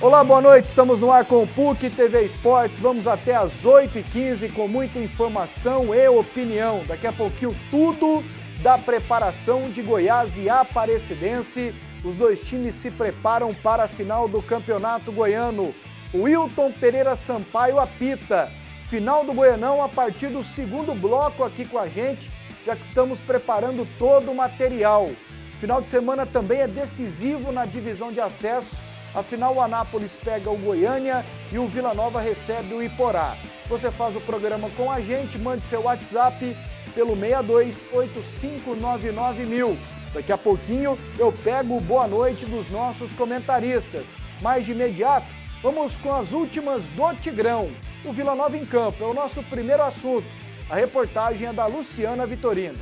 Olá, boa noite, estamos no ar com o PUC TV Esportes, vamos até às 8h15 com muita informação e opinião. Daqui a pouquinho tudo da preparação de Goiás e Aparecidense. Os dois times se preparam para a final do Campeonato Goiano. O Wilton Pereira Sampaio apita. Final do Goianão a partir do segundo bloco aqui com a gente, já que estamos preparando todo o material. Final de semana também é decisivo na divisão de acesso. Afinal, o Anápolis pega o Goiânia e o Vila Nova recebe o Iporá. Você faz o programa com a gente, mande seu WhatsApp pelo 628599.000. Daqui a pouquinho eu pego o boa noite dos nossos comentaristas. Mas de imediato, vamos com as últimas do Tigrão. O Vila Nova em campo é o nosso primeiro assunto. A reportagem é da Luciana Vitorino.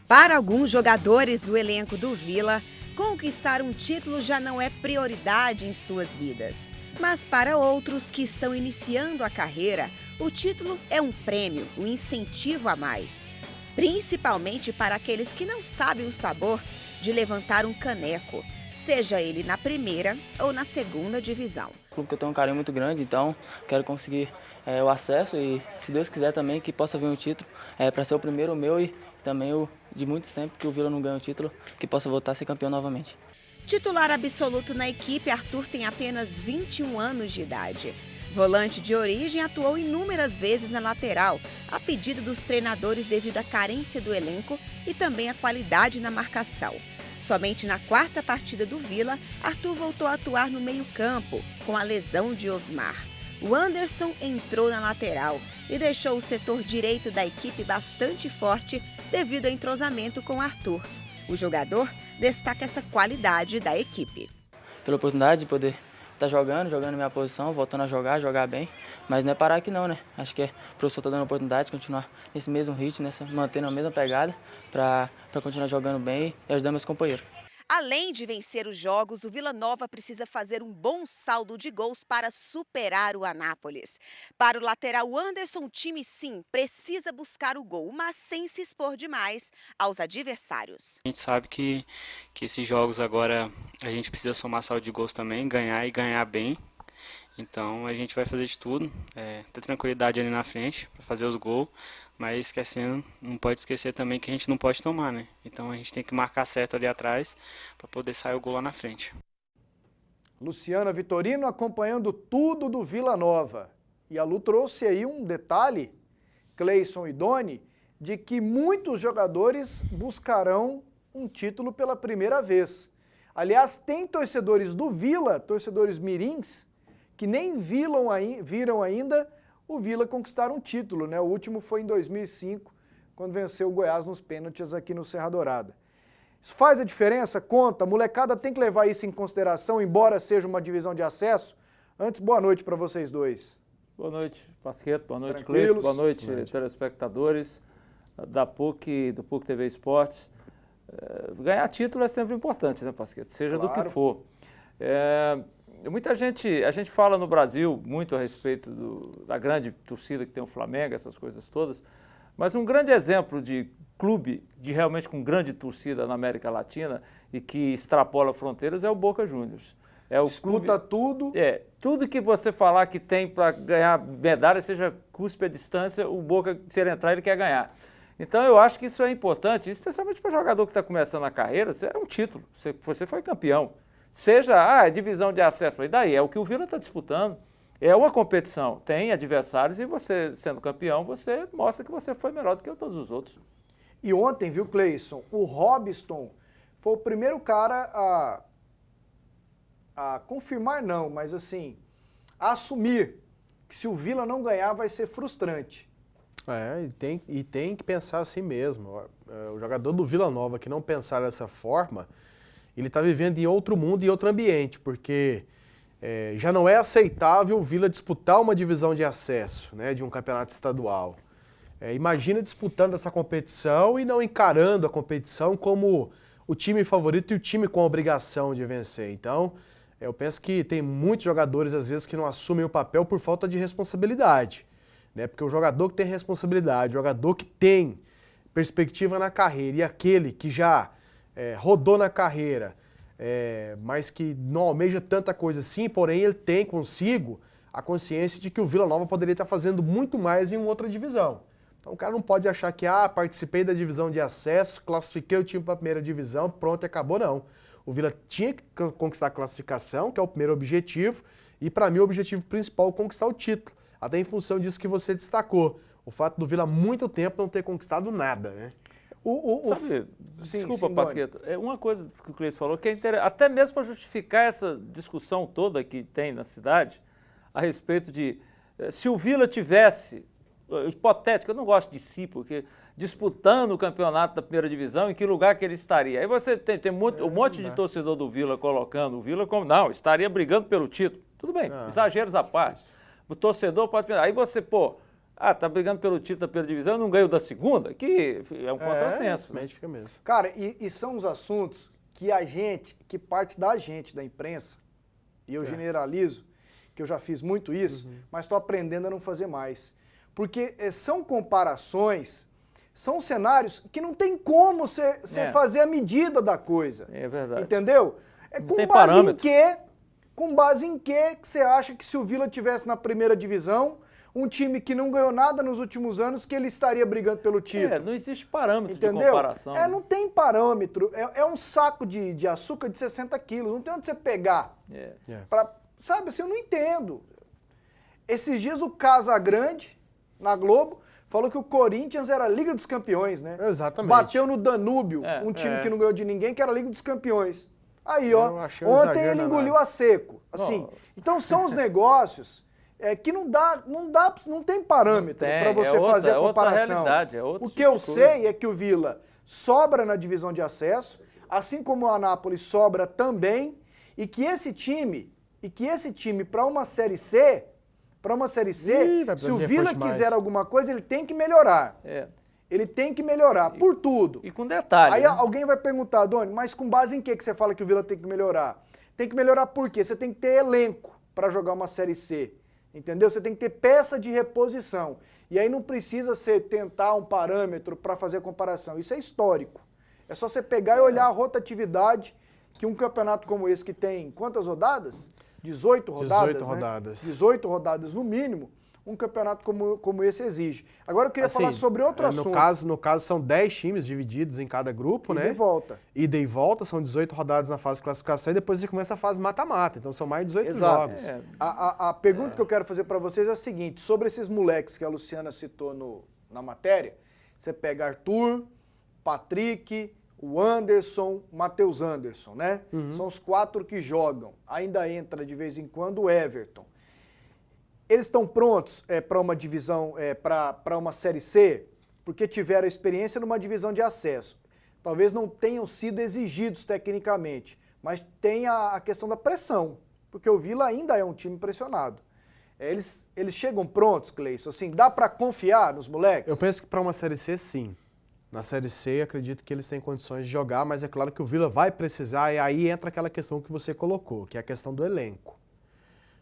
Para alguns jogadores do elenco do Vila, conquistar um título já não é prioridade em suas vidas. Mas para outros que estão iniciando a carreira, o título é um prêmio, um incentivo a mais. Principalmente para aqueles que não sabem o sabor de levantar um caneco, seja ele na primeira ou na segunda divisão. O clube que eu tenho um carinho muito grande, então quero conseguir o acesso e, se Deus quiser, também que possa vir um título para ser o primeiro meu e também o de muito tempo que o Vila não ganha o título, que possa voltar a ser campeão novamente. Titular absoluto na equipe, Arthur tem apenas 21 anos de idade. Volante de origem, atuou inúmeras vezes na lateral, a pedido dos treinadores devido à carência do elenco e também à qualidade na marcação. Somente na quarta partida do Vila, Arthur voltou a atuar no meio-campo, com a lesão de Osmar. O Anderson entrou na lateral e deixou o setor direito da equipe bastante forte devido ao entrosamento com Arthur. O jogador destaca essa qualidade da equipe. Pela oportunidade de poder estar jogando minha posição, voltando a jogar bem, mas não é parar aqui não, né? Acho que o professor está dando a oportunidade de continuar nesse mesmo ritmo, mantendo a mesma pegada para continuar jogando bem e ajudando meus companheiros. Além de vencer os jogos, o Vila Nova precisa fazer um bom saldo de gols para superar o Anápolis. Para o lateral Anderson, o time sim precisa buscar o gol, mas sem se expor demais aos adversários. A gente sabe que esses jogos agora a gente precisa somar saldo de gols também, ganhar e ganhar bem. Então a gente vai fazer de tudo, ter tranquilidade ali na frente para fazer os gols, mas esquecendo, não pode esquecer também que a gente não pode tomar, né? Então a gente tem que marcar certo ali atrás para poder sair o gol lá na frente. Luciana Vitorino acompanhando tudo do Vila Nova. E a Lu trouxe aí um detalhe, Cleison e Doni, de que muitos jogadores buscarão um título pela primeira vez. Aliás, tem torcedores do Vila, torcedores mirins, que nem viram ainda o Vila conquistar um título, né? O último foi em 2005, quando venceu o Goiás nos pênaltis aqui no Serra Dourada. Isso faz a diferença? Conta? A molecada tem que levar isso em consideração, embora seja uma divisão de acesso? Antes, boa noite para vocês dois. Boa noite, Pasquetto. Boa noite, Cleiton. Boa noite, telespectadores da PUC, do PUC TV Esportes. Ganhar título é sempre importante, né, Pasquetto? Seja claro, do que for. Muita gente, a gente fala no Brasil muito a respeito da grande torcida que tem o Flamengo, essas coisas todas, mas um grande exemplo de clube realmente com grande torcida na América Latina e que extrapola fronteiras é o Boca Juniors. Disputa tudo. Tudo que você falar que tem para ganhar medalha, seja cuspe a distância, o Boca, se ele entrar, ele quer ganhar. Então eu acho que isso é importante, especialmente para o jogador que está começando a carreira, é um título, você foi campeão. Seja divisão de acesso, mas daí é o que o Vila está disputando. É uma competição, tem adversários e você, sendo campeão, você mostra que você foi melhor do que todos os outros. E ontem, viu, Cleison, o Robson foi o primeiro cara a confirmar não, mas assim, a assumir que se o Vila não ganhar vai ser frustrante. E tem que pensar assim mesmo. O jogador do Vila Nova que não pensar dessa forma, ele está vivendo em outro mundo e outro ambiente, porque já não é aceitável o Vila disputar uma divisão de acesso, né, de um campeonato estadual. Imagina disputando essa competição e não encarando a competição como o time favorito e o time com a obrigação de vencer. Então, eu penso que tem muitos jogadores, às vezes, que não assumem o papel por falta de responsabilidade, né? Porque o jogador que tem responsabilidade, o jogador que tem perspectiva na carreira e aquele que já rodou na carreira, mas que não almeja tanta coisa assim, porém ele tem consigo a consciência de que o Vila Nova poderia estar fazendo muito mais em uma outra divisão. Então o cara não pode achar que, participei da divisão de acesso, classifiquei o time para a primeira divisão, pronto, acabou, não. O Vila tinha que conquistar a classificação, que é o primeiro objetivo, e para mim o objetivo principal é conquistar o título. Até em função disso que você destacou, o fato do Vila há muito tempo não ter conquistado nada, né? Sabe, desculpa, Pasquetto, uma coisa que o Cleiton falou que é interessante, até mesmo para justificar essa discussão toda que tem na cidade, a respeito de se o Vila tivesse, hipotético, eu não gosto de si, porque disputando o campeonato da primeira divisão, em que lugar que ele estaria? Aí você tem um monte de torcedor do Vila colocando o Vila como, não, estaria brigando pelo título. Tudo bem, exageros à parte. O torcedor pode pensar, aí você, tá brigando pelo título da primeira divisão, não ganhou da segunda, que é um contrassenso. Né? Fica mesmo. Cara, e são os assuntos que parte da gente, da imprensa, e eu generalizo, que eu já fiz muito isso, mas estou aprendendo a não fazer mais. Porque são comparações, são cenários que não tem como você fazer a medida da coisa. É verdade. Entendeu? Com base em que você acha que se o Vila tivesse na primeira divisão, um time que não ganhou nada nos últimos anos, que ele estaria brigando pelo título? Não existe parâmetro de comparação. Não tem parâmetro. É um saco de açúcar de 60 quilos. Não tem onde você pegar. Sabe assim, eu não entendo. Esses dias o Casagrande, na Globo, falou que o Corinthians era a Liga dos Campeões, né? Exatamente. Bateu no Danúbio, um time que não ganhou de ninguém, que era a Liga dos Campeões. Aí, ontem ele engoliu a seco. Assim, então são os negócios que não tem parâmetro para você fazer a comparação. Realidade, o que eu sei é que o Vila sobra na divisão de acesso, assim como o Anápolis sobra também, e que esse time para uma Série C, se o Vila quiser alguma coisa, ele tem que melhorar. Ele tem que melhorar, por tudo. E com detalhe. Aí alguém vai perguntar, Doni, mas com base em que você fala que o Vila tem que melhorar? Tem que melhorar por quê? Você tem que ter elenco para jogar uma Série C. Entendeu? Você tem que ter peça de reposição. E aí não precisa você tentar um parâmetro para fazer a comparação. Isso é histórico. É só você pegar e olhar a rotatividade que um campeonato como esse que tem quantas rodadas? 18 rodadas. 18 rodadas. 18 rodadas no mínimo. Um campeonato como esse exige. Agora eu queria falar sobre outro assunto. No caso, são 10 times divididos em cada grupo, né? Ida e volta. Ida e volta, são 18 rodadas na fase de classificação e depois você começa a fase mata-mata. Então são mais de 18 jogos. A pergunta que eu quero fazer para vocês é a seguinte, sobre esses moleques que a Luciana citou na matéria, você pega Arthur, Patrick, o Anderson, o Matheus Anderson, né? São os 4 que jogam. Ainda entra de vez em quando o Everton. Eles estão prontos para uma divisão, para uma Série C, porque tiveram experiência numa divisão de acesso. Talvez não tenham sido exigidos tecnicamente, mas tem a questão da pressão, porque o Vila ainda é um time pressionado. Eles chegam prontos, Cleison? Assim, dá para confiar nos moleques? Eu penso que para uma Série C, sim. Na Série C, acredito que eles têm condições de jogar, mas é claro que o Vila vai precisar, e aí entra aquela questão que você colocou, que é a questão do elenco.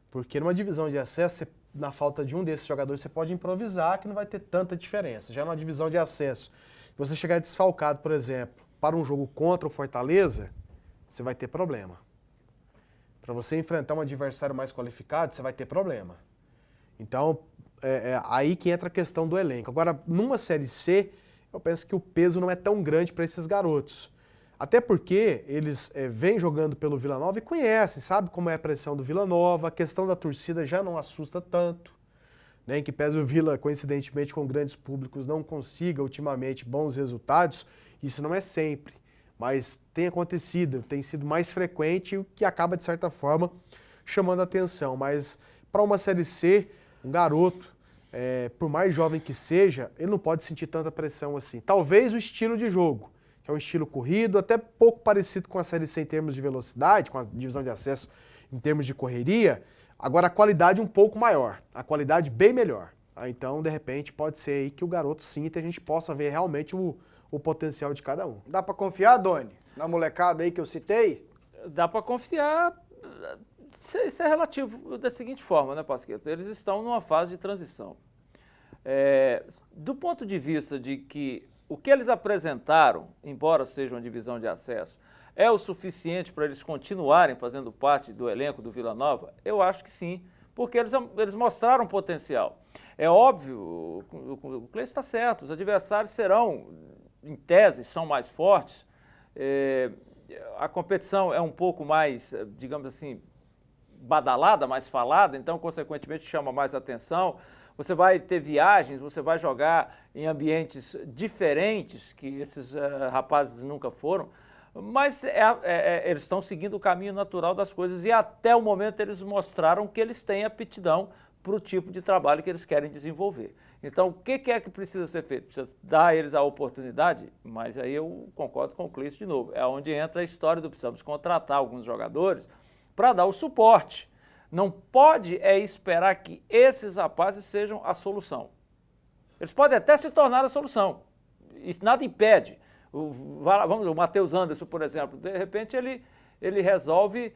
Porque numa divisão de acesso, na falta de um desses jogadores, você pode improvisar, que não vai ter tanta diferença. Já numa divisão de acesso, se você chegar desfalcado, por exemplo, para um jogo contra o Fortaleza, você vai ter problema. Para você enfrentar um adversário mais qualificado, você vai ter problema. Então, aí que entra a questão do elenco. Agora, numa Série C, eu penso que o peso não é tão grande para esses garotos. Até porque eles vêm jogando pelo Vila Nova e conhecem, sabe como é a pressão do Vila Nova, a questão da torcida já não assusta tanto, né, em que pese o Vila, coincidentemente com grandes públicos, não consiga ultimamente bons resultados, isso não é sempre, mas tem acontecido, tem sido mais frequente, o que acaba, de certa forma, chamando a atenção. Mas para uma Série C, um garoto, por mais jovem que seja, ele não pode sentir tanta pressão assim. Talvez o estilo de jogo, que é um estilo corrido, até pouco parecido com a Série C em termos de velocidade, com a divisão de acesso em termos de correria, agora a qualidade um pouco maior, a qualidade bem melhor. Então, de repente, pode ser aí que o garoto sinta e a gente possa ver realmente o potencial de cada um. Dá para confiar, Doni, na molecada aí que eu citei? Dá para confiar, isso é relativo da seguinte forma, né, Pasquetto? Eles estão numa fase de transição. Do ponto de vista de que o que eles apresentaram, embora seja uma divisão de acesso, é o suficiente para eles continuarem fazendo parte do elenco do Vila Nova? Eu acho que sim, porque eles mostraram potencial. É óbvio, o Cleiton está certo, os adversários serão, em tese, são mais fortes, a competição é um pouco mais, digamos assim, badalada, mais falada, então, consequentemente, chama mais atenção. Você vai ter viagens, você vai jogar em ambientes diferentes, que esses rapazes nunca foram, mas eles estão seguindo o caminho natural das coisas e até o momento eles mostraram que eles têm aptidão para o tipo de trabalho que eles querem desenvolver. Então, o que é que precisa ser feito? Precisa dar a eles a oportunidade, mas aí eu concordo com o Cleiton de novo. É onde entra a história do precisamos contratar alguns jogadores para dar o suporte. Não pode esperar que esses rapazes sejam a solução. Eles podem até se tornar a solução. Isso nada impede. O Matheus Anderson, por exemplo, de repente ele resolve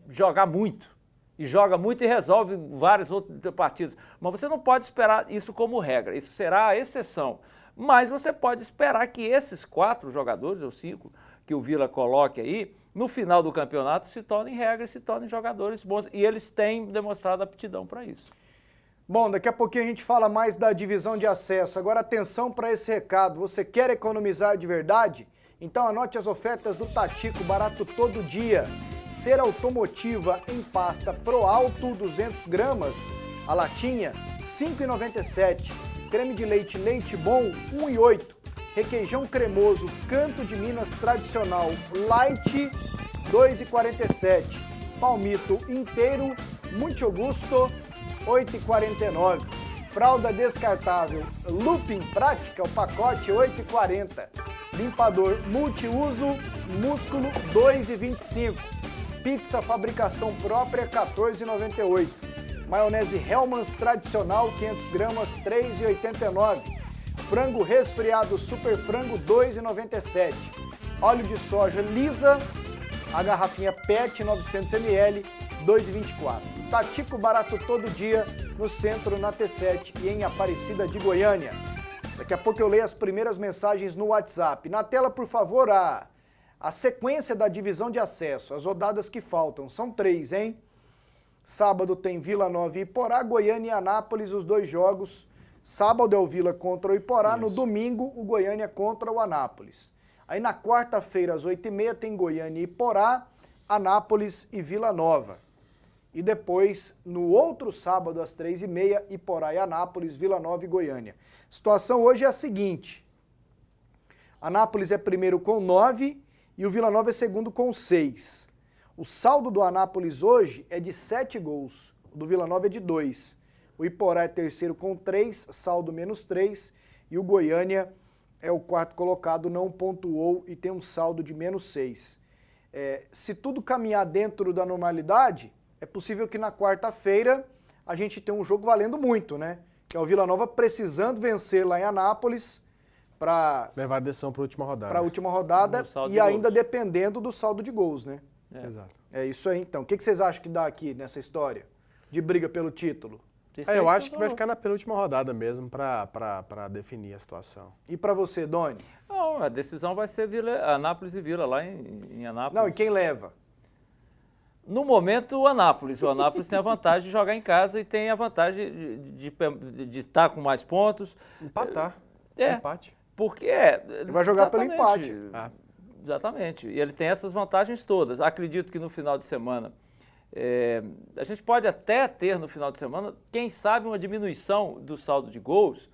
jogar muito. E joga muito e resolve várias outras partidas. Mas você não pode esperar isso como regra. Isso será a exceção. Mas você pode esperar que esses 4 jogadores, ou 5, que o Vila coloque aí, no final do campeonato se tornem regra e se tornem jogadores bons. E eles têm demonstrado aptidão para isso. Bom, daqui a pouquinho a gente fala mais da divisão de acesso. Agora atenção para esse recado. Você quer economizar de verdade? Então anote as ofertas do Tatico, barato todo dia. Cera automotiva em pasta Pro Alto 200 gramas, a latinha R$ 5,97. Creme de leite Leite Bom R$ 1,8. Requeijão cremoso Canto de Minas tradicional Light R$ 2,47. Palmito inteiro Muito Gusto R$ 8,49. Fralda descartável Lupin Prática, o pacote R$ 8,40. Limpador multiuso Músculo R$ 2,25. Pizza fabricação própria R$ 14,98. Maionese Hellmann's tradicional 500 gramas R$ 3,89. Frango resfriado Super Frango R$ 2,97. Óleo de soja lisa, a garrafinha PET 900 ml R$ 2,24. Tatico barato todo dia no centro, na T7 e em Aparecida de Goiânia. Daqui a pouco eu leio as primeiras mensagens no WhatsApp. Na tela, por favor, a sequência da divisão de acesso, as rodadas que faltam, são 3, hein? Sábado tem Vila Nova e Iporá, Goiânia e Anápolis, os 2 jogos. Sábado é o Vila contra o Iporá, no domingo o Goiânia contra o Anápolis. Aí na quarta-feira, às 8h30, tem Goiânia e Iporá, Anápolis e Vila Nova. E depois, no outro sábado, às 3h30, Iporá e Anápolis, Vila Nova e Goiânia. A situação hoje é a seguinte: Anápolis é primeiro com 9 e o Vila Nova é segundo com 6. O saldo do Anápolis hoje é de 7 gols, o do Vila Nova é de 2. O Iporá é terceiro com 3, saldo menos 3, e o Goiânia é o quarto colocado, não pontuou e tem um saldo de menos 6. Se tudo caminhar dentro da normalidade, é possível que na quarta-feira a gente tenha um jogo valendo muito, né? Que é o Vila Nova precisando vencer lá em Anápolis para levar a decisão para a última rodada. Para a última rodada e ainda dependendo do saldo de gols, né? Exato. É isso aí, então. O que vocês acham que dá aqui nessa história de briga pelo título? Eu acho que vai ficar na penúltima rodada mesmo para definir a situação. E para você, Doni? Não, a decisão vai ser Anápolis e Vila, lá em Anápolis. Não, e quem leva? No momento, o Anápolis. O Anápolis tem a vantagem de jogar em casa e tem a vantagem de estar com mais pontos. Empatar. Empate. Porque ele vai jogar pelo empate. Exatamente. E ele tem essas vantagens todas. Acredito que no final de semana, a gente pode até ter no final de semana, quem sabe, uma diminuição do saldo de gols.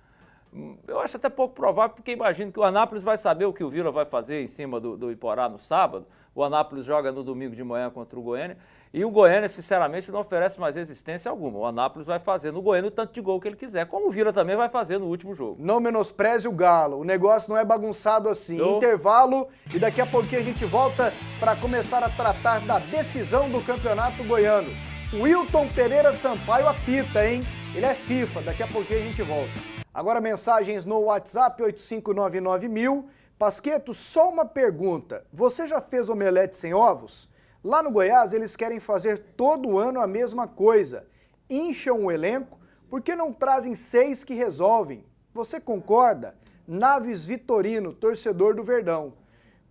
Eu acho até pouco provável, porque imagino que o Anápolis vai saber o que o Vila vai fazer em cima do Iporá no sábado. O Anápolis joga no domingo de manhã contra o Goiânia. E o Goiânia, sinceramente, não oferece mais resistência alguma. O Anápolis vai fazer no Goiânia o tanto de gol que ele quiser, como o Vila também vai fazer no último jogo. Não menospreze o Galo, o negócio não é bagunçado assim. Intervalo e daqui a pouquinho a gente volta para começar a tratar da decisão do Campeonato Goiano. O Wilton Pereira Sampaio apita, hein? Ele é FIFA, daqui a pouquinho a gente volta. Agora mensagens no WhatsApp 8599.000. Pasqueto, só uma pergunta. Você já fez omelete sem ovos? Lá no Goiás, eles querem fazer todo ano a mesma coisa. Incham o elenco, por que não trazem 6 que resolvem? Você concorda? Naves Vitorino, torcedor do Verdão.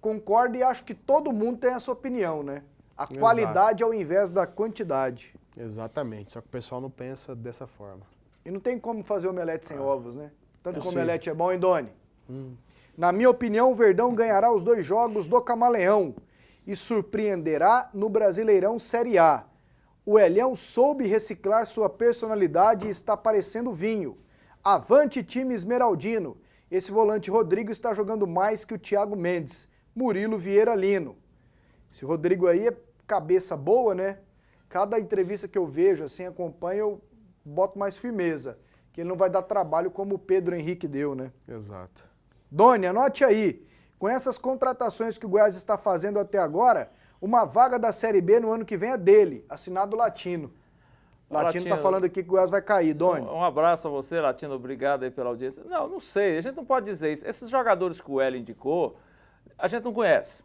concordo e acho que todo mundo tem essa opinião, né? A qualidade ao invés da quantidade. Exatamente, só que o pessoal não pensa dessa forma. E não tem como fazer omelete sem ovos, né? Tanto que o omelete é bom, hein, Doni? Na minha opinião, o Verdão ganhará os 2 jogos do Camaleão e surpreenderá no Brasileirão Série A. O Elhão soube reciclar sua personalidade e está parecendo vinho. Avante, time esmeraldino. Esse volante Rodrigo está jogando mais que o Thiago Mendes. Murilo Vieira Lino. Esse Rodrigo aí é cabeça boa, né? Cada entrevista que eu vejo, assim, acompanho, eu boto mais firmeza. Que ele não vai dar trabalho como o Pedro Henrique deu, né? Exato. Doni, anote aí. Com essas contratações que o Goiás está fazendo até agora, uma vaga da Série B no ano que vem é dele, assinado Latino. Latino tá falando aqui que o Goiás vai cair, Doni. Um abraço a você, Latino, obrigado aí pela audiência. Não sei, a gente não pode dizer isso. Esses jogadores que o Hélio indicou, a gente não conhece.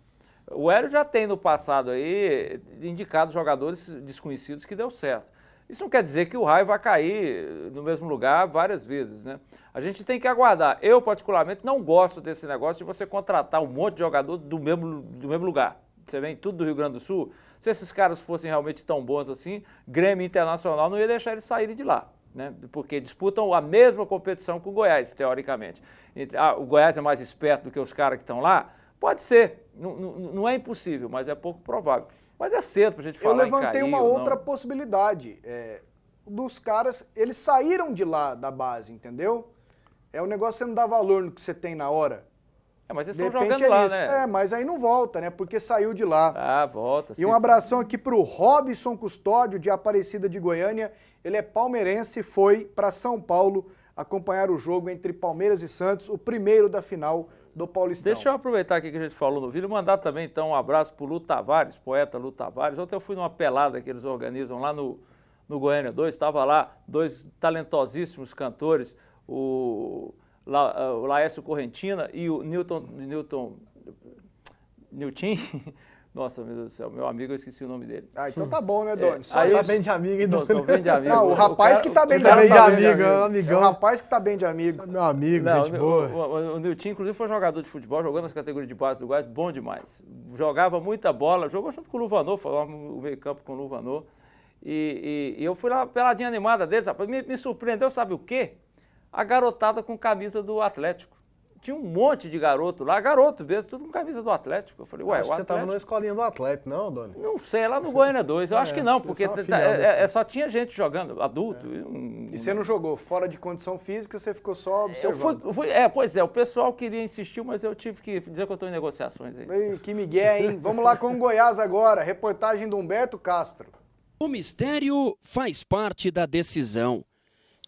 O Hélio já tem no passado aí indicado jogadores desconhecidos que deu certo. Isso não quer dizer que o Raio vai cair no mesmo lugar várias vezes, né? A gente tem que aguardar. Eu, particularmente, não gosto desse negócio de você contratar um monte de jogador do mesmo lugar. Você vem tudo do Rio Grande do Sul. Se esses caras fossem realmente tão bons assim, Grêmio Internacional não ia deixar eles saírem de lá, né? Porque disputam a mesma competição que o Goiás, teoricamente. O Goiás é mais esperto do que os caras que estão lá? Pode ser. Não é impossível, mas é pouco provável. Mas é cedo pra gente falar em cair. Eu levantei uma outra possibilidade. Dos caras, eles saíram de lá da base, entendeu? É um negócio que você não dá valor no que você tem na hora. Mas eles estão jogando lá, né? Mas aí não volta, né? Porque saiu de lá. Ah, volta. E um abração aqui pro Robson Custódio, de Aparecida de Goiânia. Ele é palmeirense e foi para São Paulo acompanhar o jogo entre Palmeiras e Santos, o primeiro da final do Paulistão. Deixa eu aproveitar aqui que a gente falou no vídeo e mandar também, então, um abraço pro Lu Tavares, poeta Lu Tavares. Ontem eu fui numa pelada que eles organizam lá no Goiânia 2, estava lá 2 talentosíssimos cantores, o Laércio Correntina e o Nilton, nossa, meu Deus do céu, meu amigo, eu esqueci o nome dele. Então tá bom, né, Doni? Aí tá bem de amigo, hein, Doni? Tô bem de amigo. Não, o rapaz que tá bem de amigo, é um amigão. É o rapaz que tá bem de amigo. Meu amigo, gente boa. O Nilton, inclusive, foi jogador de futebol, jogou nas categorias de base do Goiás, bom demais. Jogava muita bola, jogou junto com o Luvanor, falamos o meio campo com o Luvanor. E eu fui lá, peladinha animada deles, rapaz, me surpreendeu, sabe o quê? A garotada com camisa do Atlético. Tinha um monte de garoto lá, garoto mesmo, tudo com camisa do Atlético. Eu falei, ué, acho que você estava na escolinha do Atlético, não, Doni? Não sei, lá no Goiânia 2. Eu acho que não, porque só tinha gente jogando, adulto. E você não jogou? Fora de condição física, você ficou só observando? Pois é, o pessoal queria insistir, mas eu tive que dizer que eu estou em negociações aí. Ei, que migué, hein? Vamos lá com o Goiás agora, reportagem do Humberto Castro. O mistério faz parte da decisão.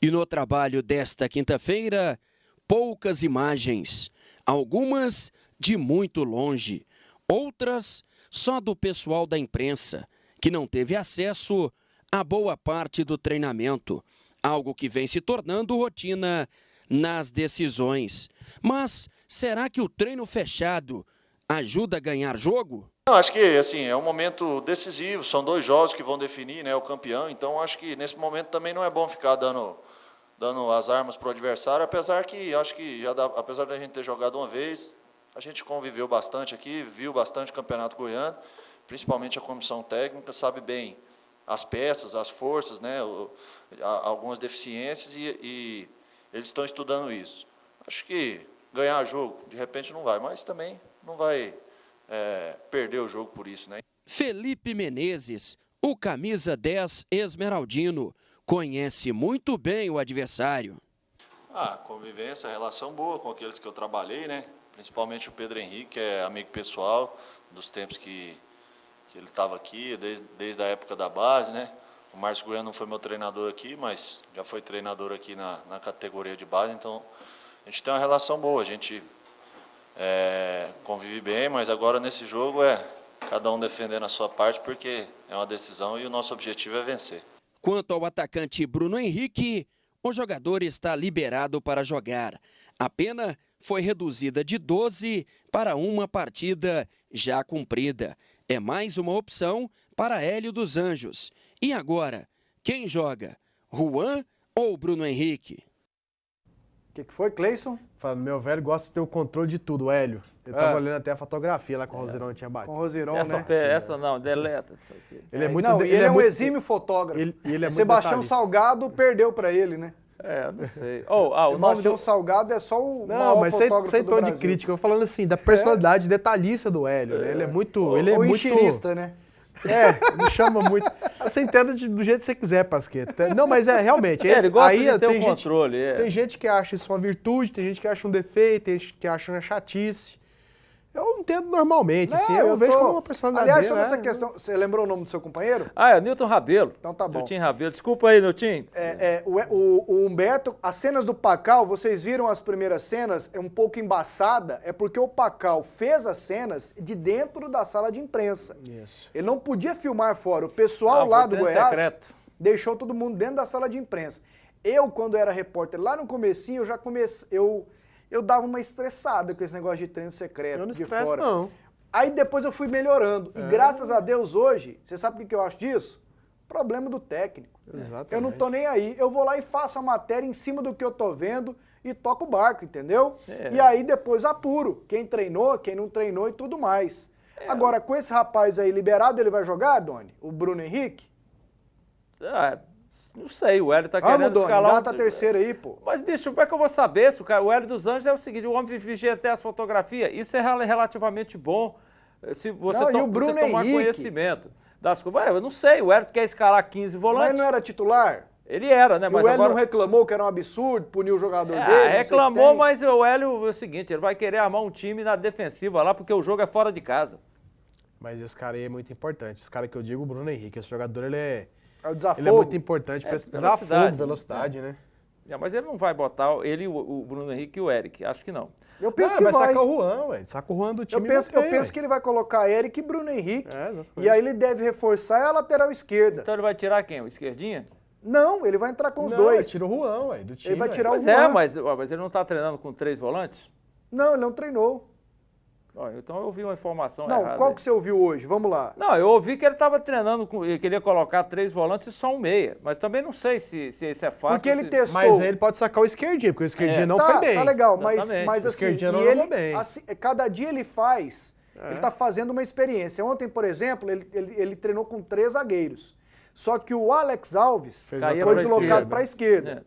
E no trabalho desta quinta-feira, poucas imagens, algumas de muito longe, outras só do pessoal da imprensa, que não teve acesso a boa parte do treinamento, algo que vem se tornando rotina nas decisões. Mas será que o treino fechado ajuda a ganhar jogo? Não, acho que assim, é um momento decisivo, são 2 jogos que vão definir, né, o campeão, então acho que nesse momento também não é bom ficar dando as armas para o adversário, apesar que acho que apesar da gente ter jogado uma vez, a gente conviveu bastante aqui, viu bastante o Campeonato Goiano, principalmente a comissão técnica, sabe bem as peças, as forças, né, algumas deficiências e eles estão estudando isso. Acho que ganhar jogo, de repente não vai, mas também não vai perder o jogo por isso, né? Felipe Menezes, o camisa 10 esmeraldino, conhece muito bem o adversário. Convivência, relação boa com aqueles que eu trabalhei, né? Principalmente o Pedro Henrique, que é amigo pessoal dos tempos que ele estava aqui, desde a época da base, né? O Márcio Goiano não foi meu treinador aqui, mas já foi treinador aqui na categoria de base, então a gente tem uma relação boa, a gente convive bem, mas agora nesse jogo cada um defendendo a sua parte, porque é uma decisão e o nosso objetivo é vencer. Quanto ao atacante Bruno Henrique, o jogador está liberado para jogar. A pena foi reduzida de 12 para uma partida já cumprida. É mais uma opção para Hélio dos Anjos. E agora, quem joga? Juan ou Bruno Henrique? O que foi, Cleison? Falando, meu velho gosta de ter o controle de tudo, o Hélio. Eu tava olhando até a fotografia lá com o Roseirão tinha batido. Com o Roseirão, né? Essa não, deleta isso aqui. Ele é muito... Não, ele é um exímio fotógrafo. Ele é muito Sebastião detalhista. Salgado perdeu pra ele, né? Não sei. O Sebastião Salgado é só o Não, mas sem fotógrafo tom de crítica. Eu falando assim, da personalidade detalhista do Hélio, né? Ele é muito... Ele é muito enxerista, né? Me chama muito. Você entenda do jeito que você quiser, Pasqueta. Não, mas realmente. Ele gosta aí de ter tem um controle. Tem gente que acha isso uma virtude, tem gente que acha um defeito, tem gente que acha uma chatice. Eu entendo normalmente, assim, eu vejo como uma personalidade Aliás, dele, sobre essa questão, você lembrou o nome do seu companheiro? É Nilton Rabelo. Então tá bom. Nilton Rabelo. Desculpa aí, Nilton. O Humberto, as cenas do Pacal, vocês viram as primeiras cenas, é um pouco embaçada, é porque o Pacal fez as cenas de dentro da sala de imprensa. Isso. Ele não podia filmar fora. O pessoal lá do Goiás secreto. deixou todo mundo dentro da sala de imprensa. Eu, quando era repórter, lá no comecinho, eu já comecei... Eu dava uma estressada com esse negócio de treino secreto. Eu não de estresso, fora. não. Aí depois eu fui melhorando. E graças a Deus hoje, você sabe o que eu acho disso? Problema do técnico. Exatamente. Eu não tô nem aí. Eu vou lá e faço a matéria em cima do que eu tô vendo e toco o barco, entendeu? E aí depois apuro. Quem treinou, quem não treinou e tudo mais. Agora, com esse rapaz aí liberado, ele vai jogar, Doni? O Bruno Henrique? Não sei, o Hélio tá querendo escalar... Data terceira aí, pô. Mas, bicho, como é que eu vou saber? O Hélio dos Anjos é o seguinte, o homem vigia até as fotografias. Isso é relativamente bom se você, e o Bruno tomar Henrique? Conhecimento das coisas. Eu não sei, o Hélio quer escalar 15 volantes. Mas não era titular? Ele era, né? Mas o Hélio agora... não reclamou que era um absurdo, punir o jogador dele? Reclamou, mas o Hélio é o seguinte, ele vai querer armar um time na defensiva lá, porque o jogo é fora de casa. Mas esse cara aí é muito importante. Esse cara que eu digo, o Bruno Henrique. Esse jogador, ele é o desafogo. Ele é muito importante para esse desafogo, velocidade, né? Mas ele não vai botar ele, o Bruno Henrique e o Eric. Acho que não. Eu penso que vai. Sacar o Juan, ué. Saca o Juan do time. Eu penso que ele vai colocar Eric e Bruno Henrique. Exatamente. E aí ele deve reforçar a lateral esquerda. Então ele vai tirar quem? O esquerdinha? Não, ele vai entrar com os dois. Ele tira o Juan, ué, do time. Ele vai tirar o Juan. Mas ele não tá treinando com 3 volantes? Não, ele não treinou. Então eu ouvi uma informação errada. Não, qual que você ouviu hoje? Vamos lá. Não, eu ouvi que ele estava treinando, que ele ia colocar 3 volantes e só um meia. Mas também não sei se isso é fato. Porque ele testou. Mas aí ele pode sacar o esquerdinho, porque o esquerdinho não foi bem. Tá legal, mas assim, esquerdinho não ele, bem. Assim, cada dia ele faz, ele está fazendo uma experiência. Ontem, por exemplo, ele treinou com 3 zagueiros. Só que o Alex Alves foi deslocado para a esquerda.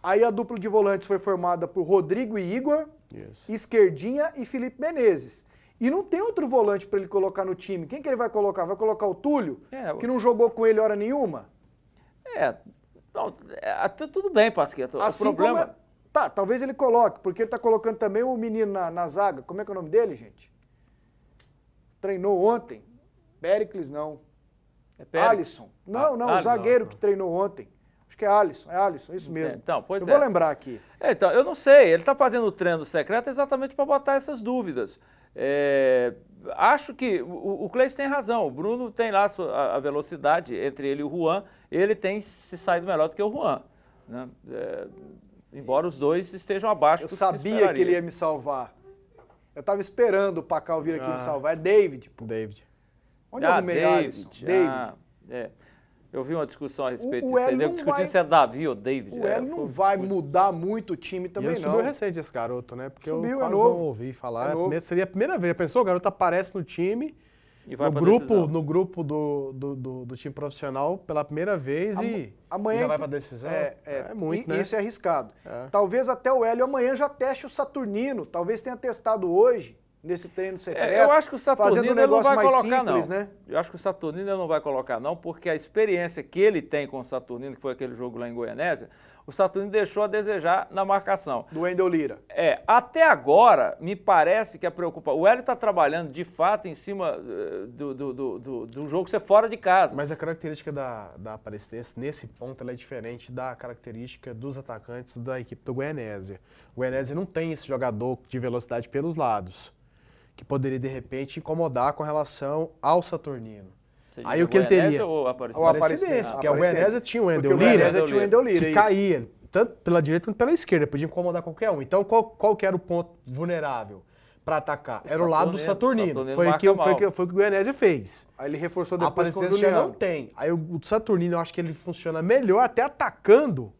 Aí a dupla de volantes foi formada por Rodrigo e Igor, Esquerdinha e Felipe Menezes. E não tem outro volante para ele colocar no time. Quem que ele vai colocar? Vai colocar o Túlio, que não jogou com ele hora nenhuma? Tudo bem, Pasqueta. Assim o problema... talvez ele coloque, porque ele está colocando também o menino na zaga. Como é que é o nome dele, gente? Treinou ontem. Péricles, não. Alisson. Não, o zagueiro que treinou ontem. Acho que é Alisson, isso mesmo. Eu vou lembrar aqui. Então, eu não sei, ele está fazendo o treino secreto exatamente para botar essas dúvidas. Acho que o Cleison tem razão, o Bruno tem lá a velocidade entre ele e o Juan, ele tem se saído melhor do que o Juan, né? Embora os dois estejam abaixo do que se esperaria. Eu sabia que ele ia me salvar. Eu estava esperando o Pacal vir aqui me salvar. É David, pô. David. Onde eu arrumei Alisson? David. Eu vi uma discussão a respeito disso aí, discutindo se é Davi ou David. O Hélio não vai mudar muito o time também, não. Ele subiu recente esse garoto, né? Porque subiu, eu quase não ouvi falar. Seria a primeira vez. Já pensou? O garoto aparece no time, no grupo do time profissional pela primeira vez e já vai pra decisão. É muito, né? Isso é arriscado. Talvez até o Hélio amanhã já teste o Saturnino. Talvez tenha testado hoje. Nesse treino secreto, eu acho que o Saturnino ele não vai colocar, simples, não. Né? Eu acho que o Saturnino ele não vai colocar, não, porque a experiência que ele tem com o Saturnino, que foi aquele jogo lá em Goianésia, o Saturnino deixou a desejar na marcação. Do Wendel Lira. Até agora, me parece que a preocupação... O Hélio está trabalhando, de fato, em cima do jogo ser fora de casa. Mas a característica da Aparecidense, nesse ponto, ela é diferente da característica dos atacantes da equipe do Goianésia. O Goianésia não tem esse jogador de velocidade pelos lados, que poderia, de repente, incomodar com relação ao Saturnino. Aí o que ele teria? Ou Aparecidense, porque o Goianésia tinha o Wendel Lira, que caía, tanto pela direita quanto pela esquerda, podia incomodar qualquer um. Então, qual que era o ponto vulnerável para atacar? Era o lado do Saturnino. Foi o que o Goianésia fez. Aí ele reforçou depois com o Juliano. Já não tem. Aí o Saturnino, eu acho que ele funciona melhor até atacando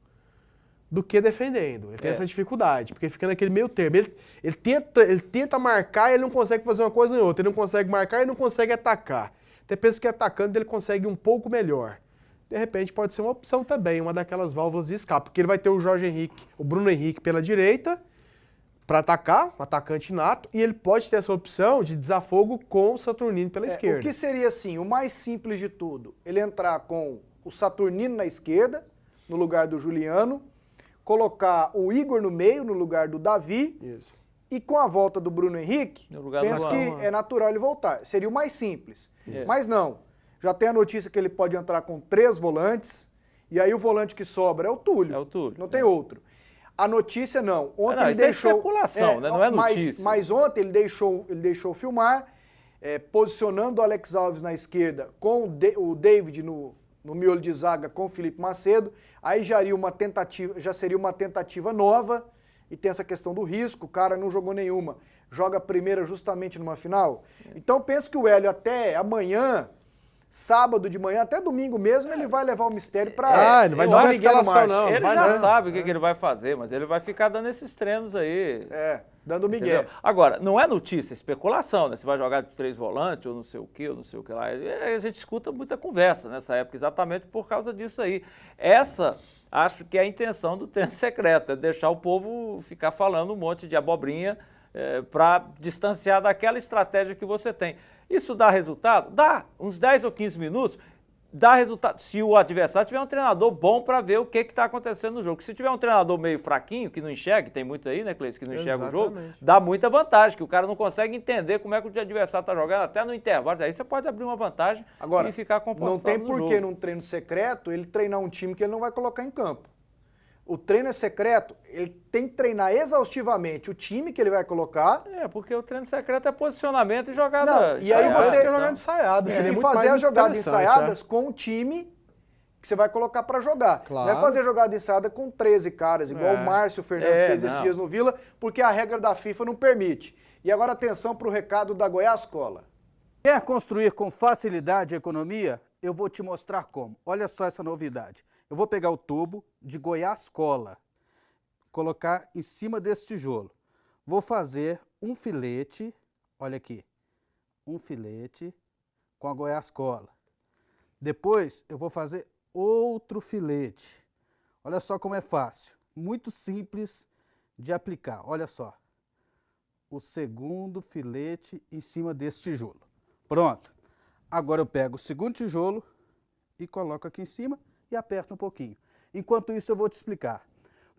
do que defendendo. Ele tem essa dificuldade, porque fica naquele meio termo. Ele tenta marcar e ele não consegue fazer uma coisa nem outra. Ele não consegue marcar e não consegue atacar. Até pensa que atacando ele consegue um pouco melhor. De repente pode ser uma opção também, uma daquelas válvulas de escape, porque ele vai ter o Bruno Henrique pela direita para atacar, um atacante nato, e ele pode ter essa opção de desafogo com o Saturnino pela esquerda. O que seria assim, o mais simples de tudo, ele entrar com o Saturnino na esquerda, no lugar do Juliano, colocar o Igor no meio, no lugar do Davi, Isso. e com a volta do Bruno Henrique, penso que é natural ele voltar. Seria o mais simples. Isso. Mas não. Já tem a notícia que ele pode entrar com 3 volantes, e aí o volante que sobra é o Túlio. É o Túlio. Não tem outro. A notícia não. Ontem ele isso deixou. É especulação, né? Não é notícia. Mas ontem ele deixou filmar, posicionando o Alex Alves na esquerda com o David no miolo de zaga com o Felipe Macedo. Aí já seria uma tentativa nova, e tem essa questão do risco, o cara não jogou nenhuma. Joga a primeira justamente numa final. Então penso que o Hélio até amanhã, sábado de manhã, até domingo mesmo, ele vai levar o mistério para... ele não vai dar uma escalação, não. Ele já sabe o que ele vai fazer, mas ele vai ficar dando esses treinos aí. Dando migué. Agora, não é notícia, é especulação, né? Você vai jogar de 3 volantes, ou não sei o que lá. A gente escuta muita conversa nessa época, exatamente por causa disso aí. Acho que é a intenção do treino secreto, é deixar o povo ficar falando um monte de abobrinha para distanciar daquela estratégia que você tem. Isso dá resultado? Dá. Uns 10 ou 15 minutos, dá resultado. Se o adversário tiver um treinador bom para ver o que está acontecendo no jogo. Se tiver um treinador meio fraquinho, que não enxerga, tem muito aí, né, Cleiton, que não enxerga o jogo, dá muita vantagem, que o cara não consegue entender como é que o adversário está jogando, até no intervalo. Aí você pode abrir uma vantagem e ficar confortável no jogo. Não tem porquê num treino secreto ele treinar um time que ele não vai colocar em campo. O treino é secreto, ele tem que treinar exaustivamente o time que ele vai colocar. Porque o treino secreto é posicionamento e jogada. E aí você jogar ensaiada. E fazer as jogadas ensaiadas com o time que você vai colocar para jogar. Claro. Não é fazer jogada ensaiada com 13 caras, igual o Márcio Fernandes fez esses dias no Vila, porque a regra da FIFA não permite. E agora atenção para o recado da Goiás Cola. Quer construir com facilidade a economia? Eu vou te mostrar como. Olha só essa novidade. Eu vou pegar o tubo de Goiás Cola, colocar em cima desse tijolo. Vou fazer um filete, olha aqui, um filete com a Goiás Cola. Depois eu vou fazer outro filete. Olha só como é fácil, muito simples de aplicar. Olha só, o segundo filete em cima desse tijolo. Pronto. Agora eu pego o segundo tijolo e coloco aqui em cima e aperto um pouquinho. Enquanto isso eu vou te explicar.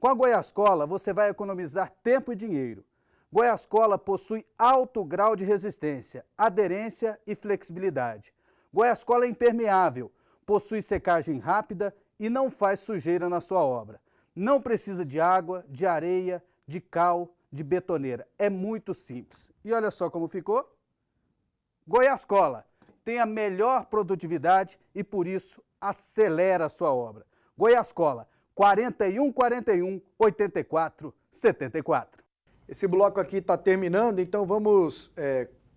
Com a Goiás Cola você vai economizar tempo e dinheiro. Goiás Cola possui alto grau de resistência, aderência e flexibilidade. Goiás Cola é impermeável, possui secagem rápida e não faz sujeira na sua obra. Não precisa de água, de areia, de cal, de betoneira. É muito simples. E olha só como ficou. Goiás Cola tem a melhor produtividade e por isso acelera a sua obra. Goiás Cola, 4141 84 74. Esse bloco aqui está terminando, então vamos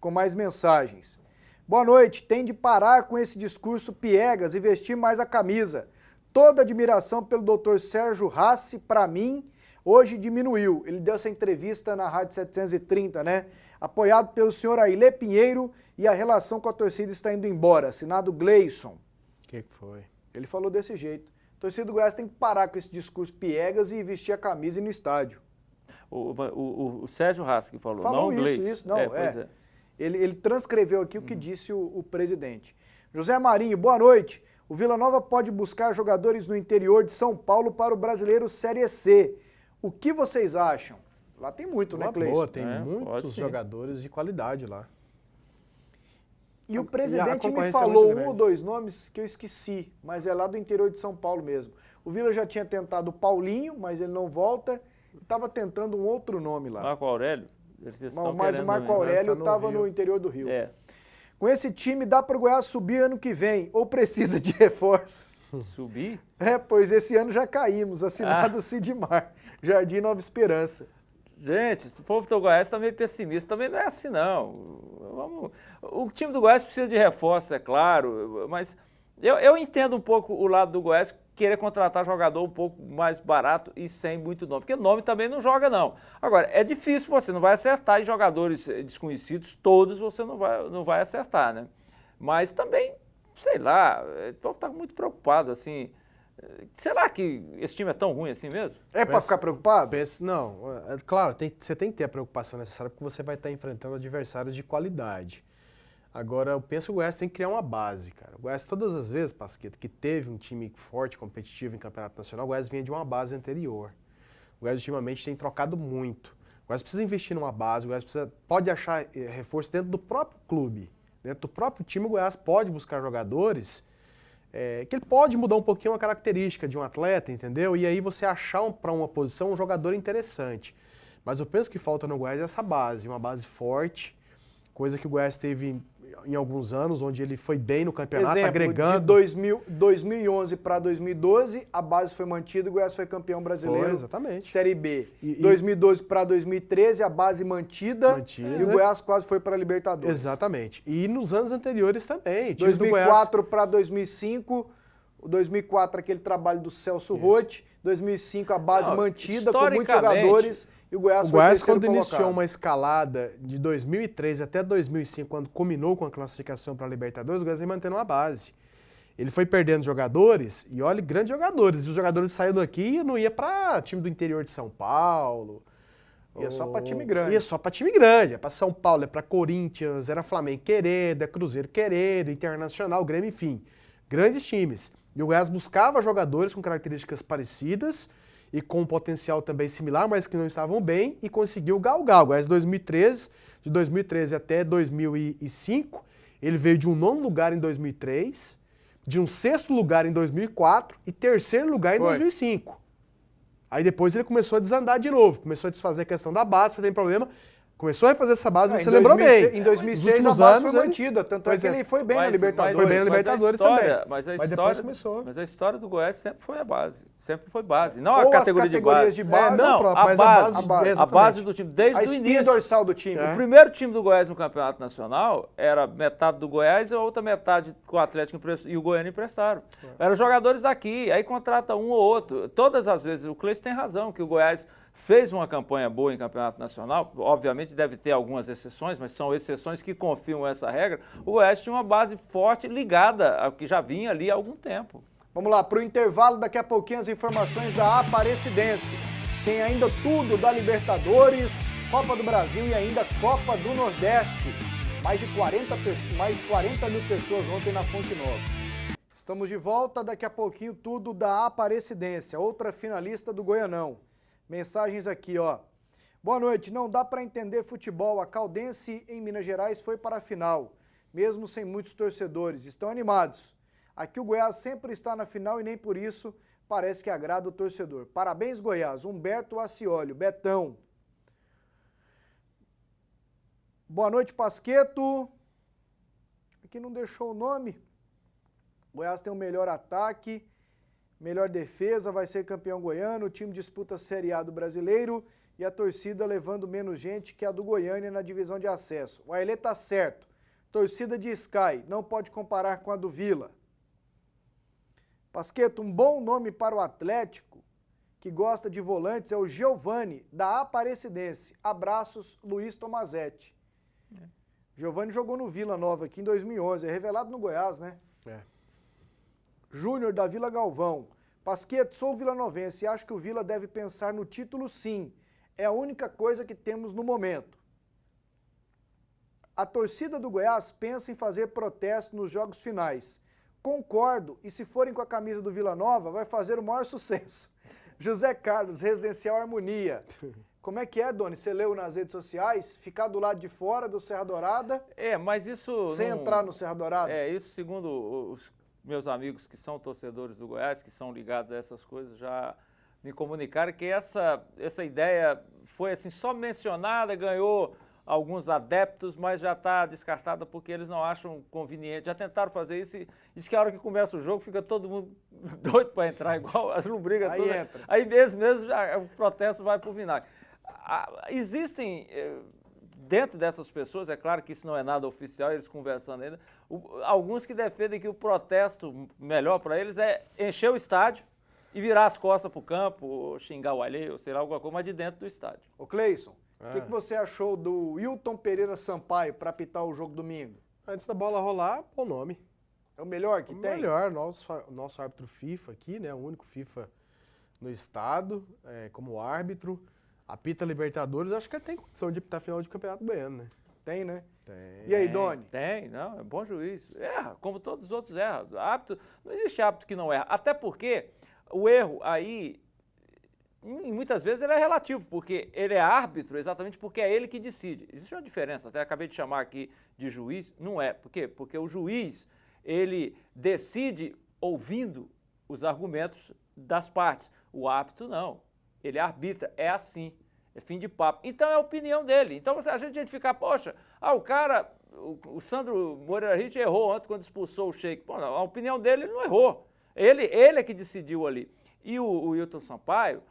com mais mensagens. Boa noite, tem de parar com esse discurso piegas e vestir mais a camisa. Toda admiração pelo Dr. Sérgio Rassi, para mim, hoje diminuiu. Ele deu essa entrevista na Rádio 730, né? Apoiado pelo senhor Ailê Pinheiro e a relação com a torcida está indo embora. Assinado Gleison. O que foi? Ele falou desse jeito. A torcida do Goiás tem que parar com esse discurso piegas e vestir a camisa e ir no estádio. O Sérgio Rassi que falou, não o Gleison. Isso, não, Ele transcreveu aqui o que disse o presidente. José Marinho, boa noite. O Vila Nova pode buscar jogadores no interior de São Paulo para o Brasileiro Série C. O que vocês acham? Lá tem muito, né, Cleiton? Boa, tem muitos jogadores de qualidade lá. E o presidente me falou um ou dois nomes que eu esqueci, mas é lá do interior de São Paulo mesmo. O Vila já tinha tentado o Paulinho, mas ele não volta. Estava tentando um outro nome lá. Marco Aurélio? Mas o Marco Aurélio estava no interior do Rio. Com esse time dá para o Goiás subir ano que vem, ou precisa de reforços? Subir? Pois esse ano já caímos, assinado Sidmar, Jardim Nova Esperança. Gente, o povo do Goiás está meio pessimista, também não é assim não. O time do Goiás precisa de reforço, é claro, mas Eu entendo um pouco o lado do Goiás querer contratar jogador um pouco mais barato e sem muito nome, porque nome também não joga, não. Agora, é difícil, você não vai acertar em jogadores desconhecidos, todos você não vai acertar, né? Mas também, sei lá, o povo está muito preocupado, assim. Será que esse time é tão ruim assim mesmo? É para ficar preocupado? Não, claro, você tem que ter a preocupação necessária porque você vai estar enfrentando adversários de qualidade. Agora, eu penso que o Goiás tem que criar uma base, cara. O Goiás, todas as vezes, Pasqueta, que teve um time forte, competitivo em campeonato nacional, o Goiás vinha de uma base anterior. O Goiás, ultimamente, tem trocado muito. O Goiás precisa investir numa base, o Goiás pode achar reforço dentro do próprio clube. Dentro do próprio time, o Goiás pode buscar jogadores que ele pode mudar um pouquinho a característica de um atleta, entendeu? E aí você achar para uma posição um jogador interessante. Mas eu penso que falta no Goiás essa base, uma base forte, coisa que o Goiás teve em alguns anos, onde ele foi bem no campeonato, agregando. De 2011 para 2012, a base foi mantida e o Goiás foi campeão brasileiro. Foi, exatamente. Série B. 2012 para 2013, a base mantida e o Goiás quase foi para a Libertadores. Exatamente. E nos anos anteriores também. 2004 para 2005, o 2004 aquele trabalho do Celso Roth, 2005 a base mantida com muitos jogadores. E o Goiás quando iniciou uma escalada de 2003 até 2005, quando culminou com a classificação para a Libertadores, o Goiás vem mantendo uma base. Ele foi perdendo jogadores, e olha, grandes jogadores. E os jogadores saíram daqui e não ia para time do interior de São Paulo. Ia só para time grande. Ia só para time grande. É para São Paulo, é para Corinthians, era Flamengo querendo, é Cruzeiro querendo, Internacional, Grêmio, enfim. Grandes times. E o Goiás buscava jogadores com características parecidas, e com um potencial também similar, mas que não estavam bem, e conseguiu galgar. O Goiás de 2013 até 2005, ele veio de um 9º lugar em 2003, de um 6º lugar em 2004 e 3º lugar em 2005. Aí depois ele começou a desandar de novo, começou a desfazer a questão da base, tem problema. Começou a refazer essa base, você lembrou bem. Em 2006 a base foi mantida, tanto é que ele foi bem na Libertadores. Foi bem na Libertadores também. Mas depois começou. Mas a história do Goiás sempre foi a base. Sempre foi base. Não a categoria de base. Não, a base do time, desde o início. A espinha dorsal do time. O primeiro time do Goiás no Campeonato Nacional era metade do Goiás e a outra metade com o Atlético e o Goiânia emprestaram. Eram jogadores daqui, aí contrata um ou outro. Todas as vezes, o Cleiton tem razão, que o Goiás fez uma campanha boa em campeonato nacional, obviamente deve ter algumas exceções, mas são exceções que confirmam essa regra. O Goiás tinha uma base forte ligada ao que já vinha ali há algum tempo. Vamos lá, para o intervalo, daqui a pouquinho as informações da Aparecidense. Tem ainda tudo da Libertadores, Copa do Brasil e ainda Copa do Nordeste. Mais de 40 mil pessoas ontem na Fonte Nova. Estamos de volta, daqui a pouquinho tudo da Aparecidense, outra finalista do Goianão. Mensagens aqui, ó. Boa noite, não dá para entender futebol. A Caldense em Minas Gerais foi para a final, mesmo sem muitos torcedores. Estão animados. Aqui o Goiás sempre está na final e nem por isso parece que agrada o torcedor. Parabéns, Goiás. Humberto Acioli, Betão. Boa noite, Pasqueto. Aqui não deixou o nome. Goiás tem o melhor ataque. Melhor defesa, vai ser campeão goiano, o time disputa a Série A do Brasileiro e a torcida levando menos gente que a do Goiânia na divisão de acesso. O Ailê tá certo. Torcida de Sky, não pode comparar com a do Vila. Pasqueto, um bom nome para o Atlético, que gosta de volantes, é o Giovani, da Aparecidense. Abraços, Luiz Tomazetti. Giovani jogou no Vila Nova aqui em 2011, é revelado no Goiás, né? Júnior da Vila Galvão. Pasqueto, sou vilanovense e acho que o Vila deve pensar no título sim. É a única coisa que temos no momento. A torcida do Goiás pensa em fazer protesto nos jogos finais. Concordo, e se forem com a camisa do Vila Nova, vai fazer o maior sucesso. José Carlos, Residencial Harmonia. Como é que é, Doni? Você leu nas redes sociais? Ficar do lado de fora do Serra Dourada? Mas isso... Sem entrar no Serra Dourada? Isso segundo os meus amigos que são torcedores do Goiás, que são ligados a essas coisas, já me comunicaram que essa ideia foi assim só mencionada, ganhou alguns adeptos, mas já está descartada porque eles não acham conveniente. Já tentaram fazer isso e diz que a hora que começa o jogo fica todo mundo doido para entrar, igual as lombrigas aí todas. Entra. Aí mesmo já, o protesto vai para o vinagre. Existem dentro dessas pessoas, é claro que isso não é nada oficial, eles conversando ainda, alguns que defendem que o protesto melhor para eles é encher o estádio e virar as costas para o campo, ou xingar o alheio, ou sei lá, alguma coisa, mas de dentro do estádio. Ô Cleison, o que você achou do Wilton Pereira Sampaio para apitar o jogo domingo? Antes da bola rolar, bom nome. É o melhor que tem? O melhor, nosso árbitro FIFA aqui, né? O único FIFA no estado, como árbitro. Apita Libertadores, acho que ele tem condição de apitar final de campeonato baiano, né? Tem, né? Tem. E aí, Doni? Tem, não, é bom juiz. Erra, como todos os outros erram. Hábito, não existe hábito que não erra. Até porque o erro aí, muitas vezes ele é relativo, porque ele é árbitro exatamente porque é ele que decide. Existe uma diferença, até acabei de chamar aqui de juiz, não é. Por quê? Porque o juiz, ele decide ouvindo os argumentos das partes. O árbitro não. Ele arbitra, é assim, é fim de papo. Então é a opinião dele. Então a gente fica, poxa, o cara, o Sandro Moreira Rich errou ontem quando expulsou o Sheik. Pô, não, a opinião dele, ele não errou. Ele é que decidiu ali. E o Wilton Sampaio,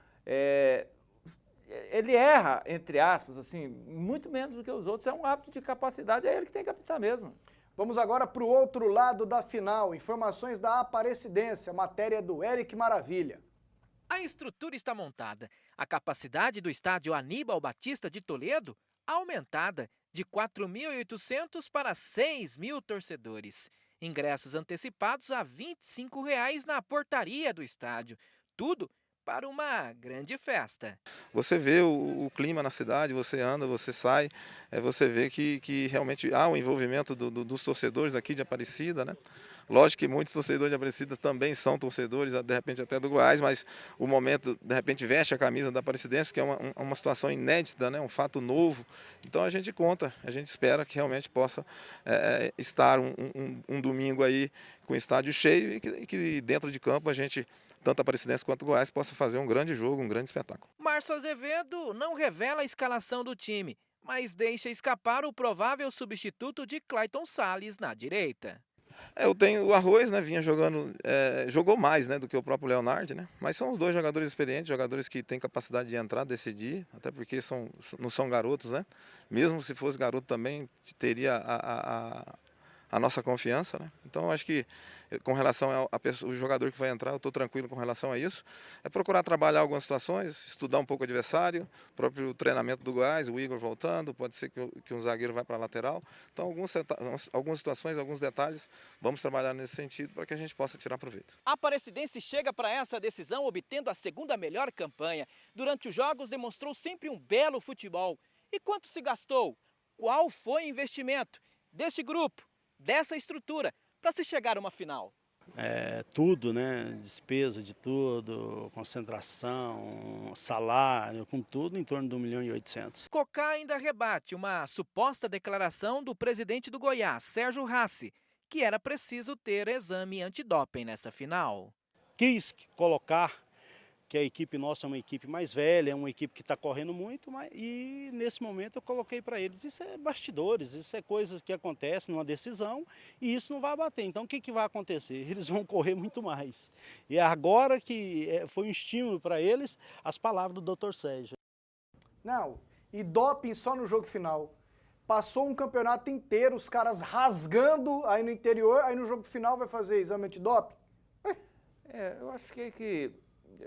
ele erra, entre aspas, assim, muito menos do que os outros. É um hábito de capacidade, é ele que tem que apitar mesmo. Vamos agora para o outro lado da final. Informações da Aparecidense, matéria do Eric Maravilha. A estrutura está montada. A capacidade do estádio Aníbal Batista de Toledo aumentada de 4.800 para 6.000 torcedores. Ingressos antecipados a R$ 25 na portaria do estádio. Tudo para uma grande festa. Você vê o clima na cidade, você anda, você sai, você vê que realmente há um envolvimento dos torcedores aqui de Aparecida, né? Lógico que muitos torcedores de Aparecida também são torcedores, de repente até do Goiás, mas o momento, de repente, veste a camisa da Aparecidense, porque é uma situação inédita, né? Um fato novo. Então a gente conta, a gente espera que realmente possa estar um domingo aí com o estádio cheio e que dentro de campo a gente, tanto a Aparecidense quanto o Goiás, possa fazer um grande jogo, um grande espetáculo. Márcio Azevedo não revela a escalação do time, mas deixa escapar o provável substituto de Clayton Salles na direita. Eu tenho o Arroz, né, vinha jogando, jogou mais, né, do que o próprio Leonardo, né, mas são os dois jogadores experientes, jogadores que têm capacidade de entrar, decidir, até porque não são garotos, né, mesmo se fosse garoto também teria a nossa confiança, né? Então acho que com relação ao jogador que vai entrar, eu estou tranquilo com relação a isso. É procurar trabalhar algumas situações, estudar um pouco o adversário, o próprio treinamento do Goiás, o Igor voltando, pode ser que um zagueiro vá para a lateral. Então algumas situações, alguns detalhes, vamos trabalhar nesse sentido para que a gente possa tirar proveito. A Aparecidense chega para essa decisão obtendo a segunda melhor campanha. Durante os jogos demonstrou sempre um belo futebol. E quanto se gastou? Qual foi o investimento deste grupo, dessa estrutura, para se chegar a uma final? Tudo, né? Despesa de tudo, concentração, salário, com tudo em torno de 1.800.000. Cocá ainda rebate uma suposta declaração do presidente do Goiás, Sérgio Rassi, que era preciso ter exame antidoping nessa final. Quis colocar que a equipe nossa é uma equipe mais velha, é uma equipe que está correndo muito, e nesse momento eu coloquei para eles, isso é bastidores, isso é coisas que acontecem numa decisão e isso não vai bater. Então o que vai acontecer? Eles vão correr muito mais. E agora que foi um estímulo para eles, as palavras do Dr. Sérgio. Não, e doping só no jogo final. Passou um campeonato inteiro, os caras rasgando aí no interior, aí no jogo final vai fazer exame antidoping? Eu acho que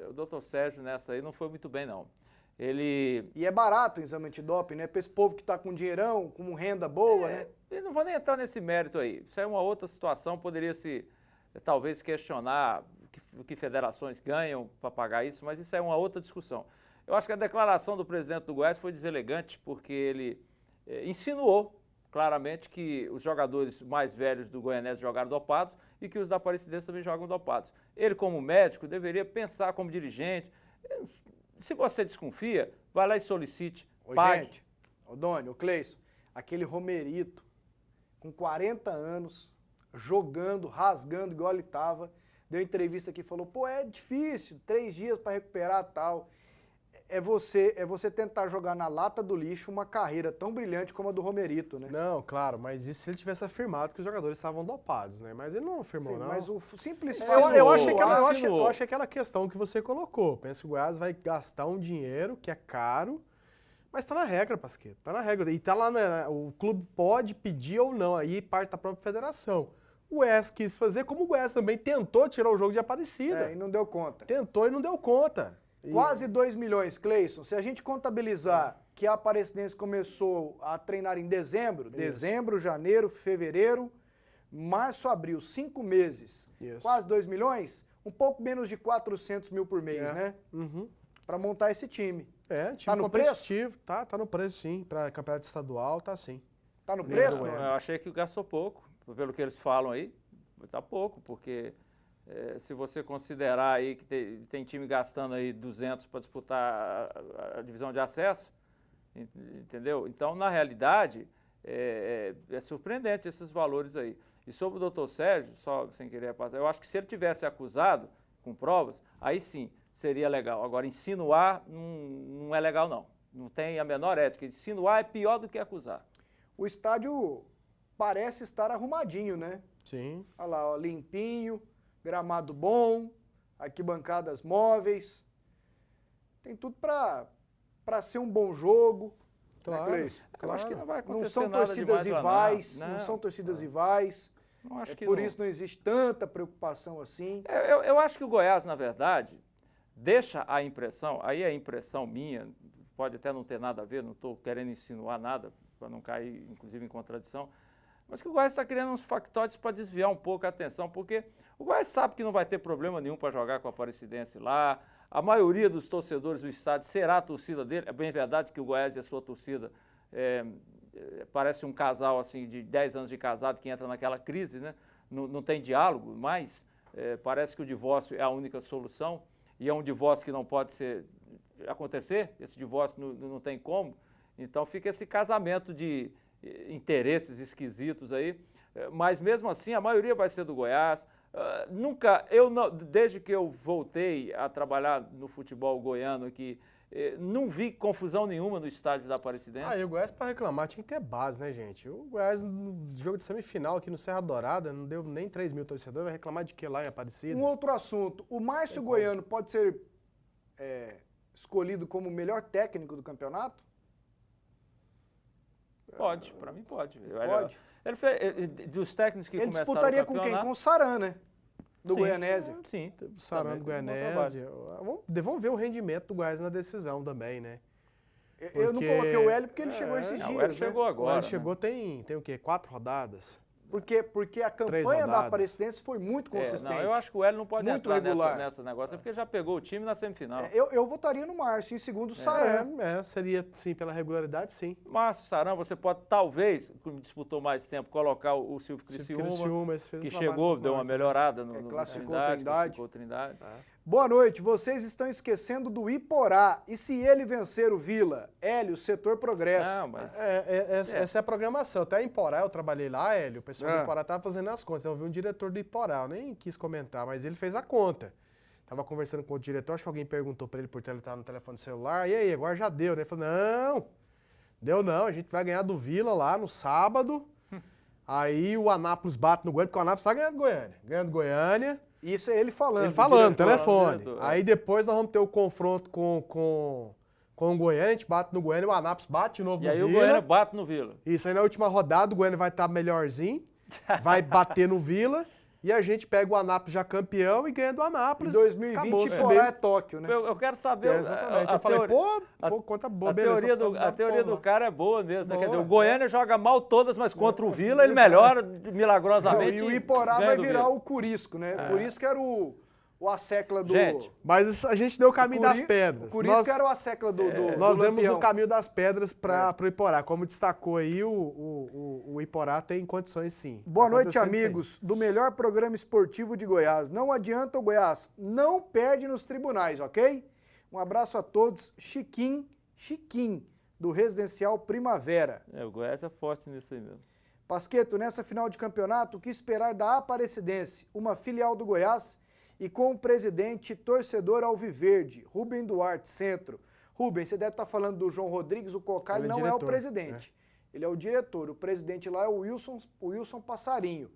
o doutor Sérgio nessa aí não foi muito bem, não. Ele... E é barato o exame antidoping, né? Para esse povo que está com dinheirão, com renda boa, né? Eu não vou nem entrar nesse mérito aí. Isso é uma outra situação, poderia-se talvez questionar o que federações ganham para pagar isso, mas isso é uma outra discussão. Eu acho que a declaração do presidente do Goiás foi deselegante, porque ele insinuou claramente que os jogadores mais velhos do Goianese jogaram dopados e que os da Aparecidense também jogam dopados. Ele, como médico, deveria pensar como dirigente. Se você desconfia, vai lá e solicite. Gente, Doni, Cleison, aquele Romerito, com 40 anos, jogando, rasgando igual ele estava, deu entrevista aqui e falou, pô, é difícil, 3 dias para recuperar tal. É você tentar jogar na lata do lixo uma carreira tão brilhante como a do Romerito, né? Não, claro, mas isso se ele tivesse afirmado que os jogadores estavam dopados, né? Mas ele não afirmou, sim, não. Mas o simples eu acho aquela questão que você colocou. Pensa que o Goiás vai gastar um dinheiro que é caro, Mas tá na regra, Pasquetto, tá na regra. E tá lá, né, o clube pode pedir ou não, aí parte da própria federação. O Goiás quis fazer, como o Goiás também tentou tirar o jogo de Aparecida. E não deu conta. Tentou e não deu conta. Quase 2 milhões, Cleison. Se a gente contabilizar que a Aparecidense começou a treinar em dezembro, janeiro, fevereiro, março, abril, 5 meses, quase 2 milhões, um pouco menos de 400 mil por mês, né? Para montar esse time. Time tá no competitivo, tá no preço sim, para campeonato estadual, tá sim. Tá no preço? Eu achei que gastou pouco, pelo que eles falam aí, tá pouco, porque se você considerar aí que tem time gastando aí 200 para disputar a divisão de acesso, entendeu? Então, na realidade, é surpreendente esses valores aí. E sobre o Dr. Sérgio, só sem querer passar, eu acho que se ele tivesse acusado com provas, aí sim seria legal. Agora, insinuar não é legal, não. Não tem a menor ética. Insinuar é pior do que acusar. O estádio parece estar arrumadinho, né? Sim. Olha lá, ó, limpinho, gramado bom, arquibancadas móveis. Tem tudo para ser um bom jogo. Claro, né, eu acho que não vai acontecer não são nada torcidas demais rivais, lá, não são torcidas rivais. Não acho que por isso não existe tanta preocupação assim. Eu acho que o Goiás, na verdade, deixa a impressão, aí é impressão minha, pode até não ter nada a ver, não estou querendo insinuar nada, para não cair, inclusive, em contradição, mas que o Goiás está criando uns factotes para desviar um pouco a atenção, porque o Goiás sabe que não vai ter problema nenhum para jogar com a Aparecidense lá, a maioria dos torcedores do estádio será a torcida dele, é bem verdade que o Goiás e a sua torcida parece um casal assim de 10 anos de casado que entra naquela crise, né? Não tem diálogo, mas parece que o divórcio é a única solução, e é um divórcio que não pode acontecer, esse divórcio não tem como, então fica esse casamento de interesses esquisitos aí, mas mesmo assim a maioria vai ser do Goiás. Desde que eu voltei a trabalhar no futebol goiano aqui, não vi confusão nenhuma no estádio da Aparecidense. E o Goiás, para reclamar, tinha que ter base, né, gente? O Goiás, no jogo de semifinal aqui no Serra Dourada, não deu nem 3 mil torcedores, vai reclamar de que lá em Aparecida? Um outro assunto, o Márcio Goiano pode ser escolhido como o melhor técnico do campeonato? Pode, para mim pode. Pode? Ele fez, dos técnicos que começaram o campeonato... Ele disputaria com quem? Com o Saran, né? Do Goianésia. Sim. O Saran do Goianésia. Vamos ver o rendimento do Goiás na decisão também, né? Eu não coloquei o Hélio porque ele chegou esses dias. O Hélio chegou agora. O Hélio chegou tem o quê? 4 rodadas? Porque a campanha da Aparecidense foi muito consistente. Eu acho que o Hélio não pode muito entrar regular. nessa negócio, porque já pegou o time na semifinal. Eu votaria no Márcio, em segundo o Saran. Seria, sim, pela regularidade, sim. Márcio, Saran, você pode, talvez, como disputou mais tempo, colocar o Silvio Criciúma, que chegou, deu uma melhorada no classificou Trindade. Boa noite, vocês estão esquecendo do Iporá. E se ele vencer o Vila? Hélio, setor progresso. Não, mas... Essa é a programação. Até em Iporá, eu trabalhei lá, Hélio, o pessoal do Iporá estava fazendo as contas. Eu vi um diretor do Iporá, eu nem quis comentar, mas ele fez a conta. Tava conversando com o diretor, acho que alguém perguntou para ele por ele estar no telefone celular. E aí, agora já deu, né? Ele falou, não, deu não, a gente vai ganhar do Vila lá no sábado. Aí o Anápolis bate no Goiânia, porque o Anápolis vai ganhar do Goiânia. Ganhando do Goiânia. Isso é ele falando. Ele falando, no telefone. Aí depois nós vamos ter o confronto com o Goiânia, a gente bate no Goiânia, o Anápolis bate de novo no Vila. E aí o Goiânia bate no Vila. Isso, aí na última rodada o Goiânia vai estar melhorzinho, vai bater no Vila, e a gente pega o Anápolis já campeão e ganha do Anápolis. Em 2020 Iporá é Tóquio, né? Eu quero saber... exatamente. Eu falei, conta boa, beleza. A teoria do cara é boa mesmo. Né? Quer dizer, o Goiânia joga mal todas, mas contra o Vila ele melhora milagrosamente. E o Iporá vai virar o Curisco, né? O Curisco era o assecla do... Gente, mas a gente deu o caminho das pedras. O Curisco era o assecla do Nós demos o caminho das pedras para o Iporá. Como destacou aí, o Iporá tem condições sim. Boa noite, amigos do melhor programa esportivo de Goiás. Não adianta o Goiás, não perde nos tribunais, ok? Um abraço a todos. Chiquim, do Residencial Primavera. O Goiás é forte nisso aí mesmo. Pasquetto, nessa final de campeonato, o que esperar da Aparecidense, uma filial do Goiás, e com o presidente torcedor alviverde, Rubem Duarte, centro. Rubem, você deve estar falando do João Rodrigues, o Cocalho não é o presidente. Ele é o diretor. O presidente lá é o Wilson Passarinho.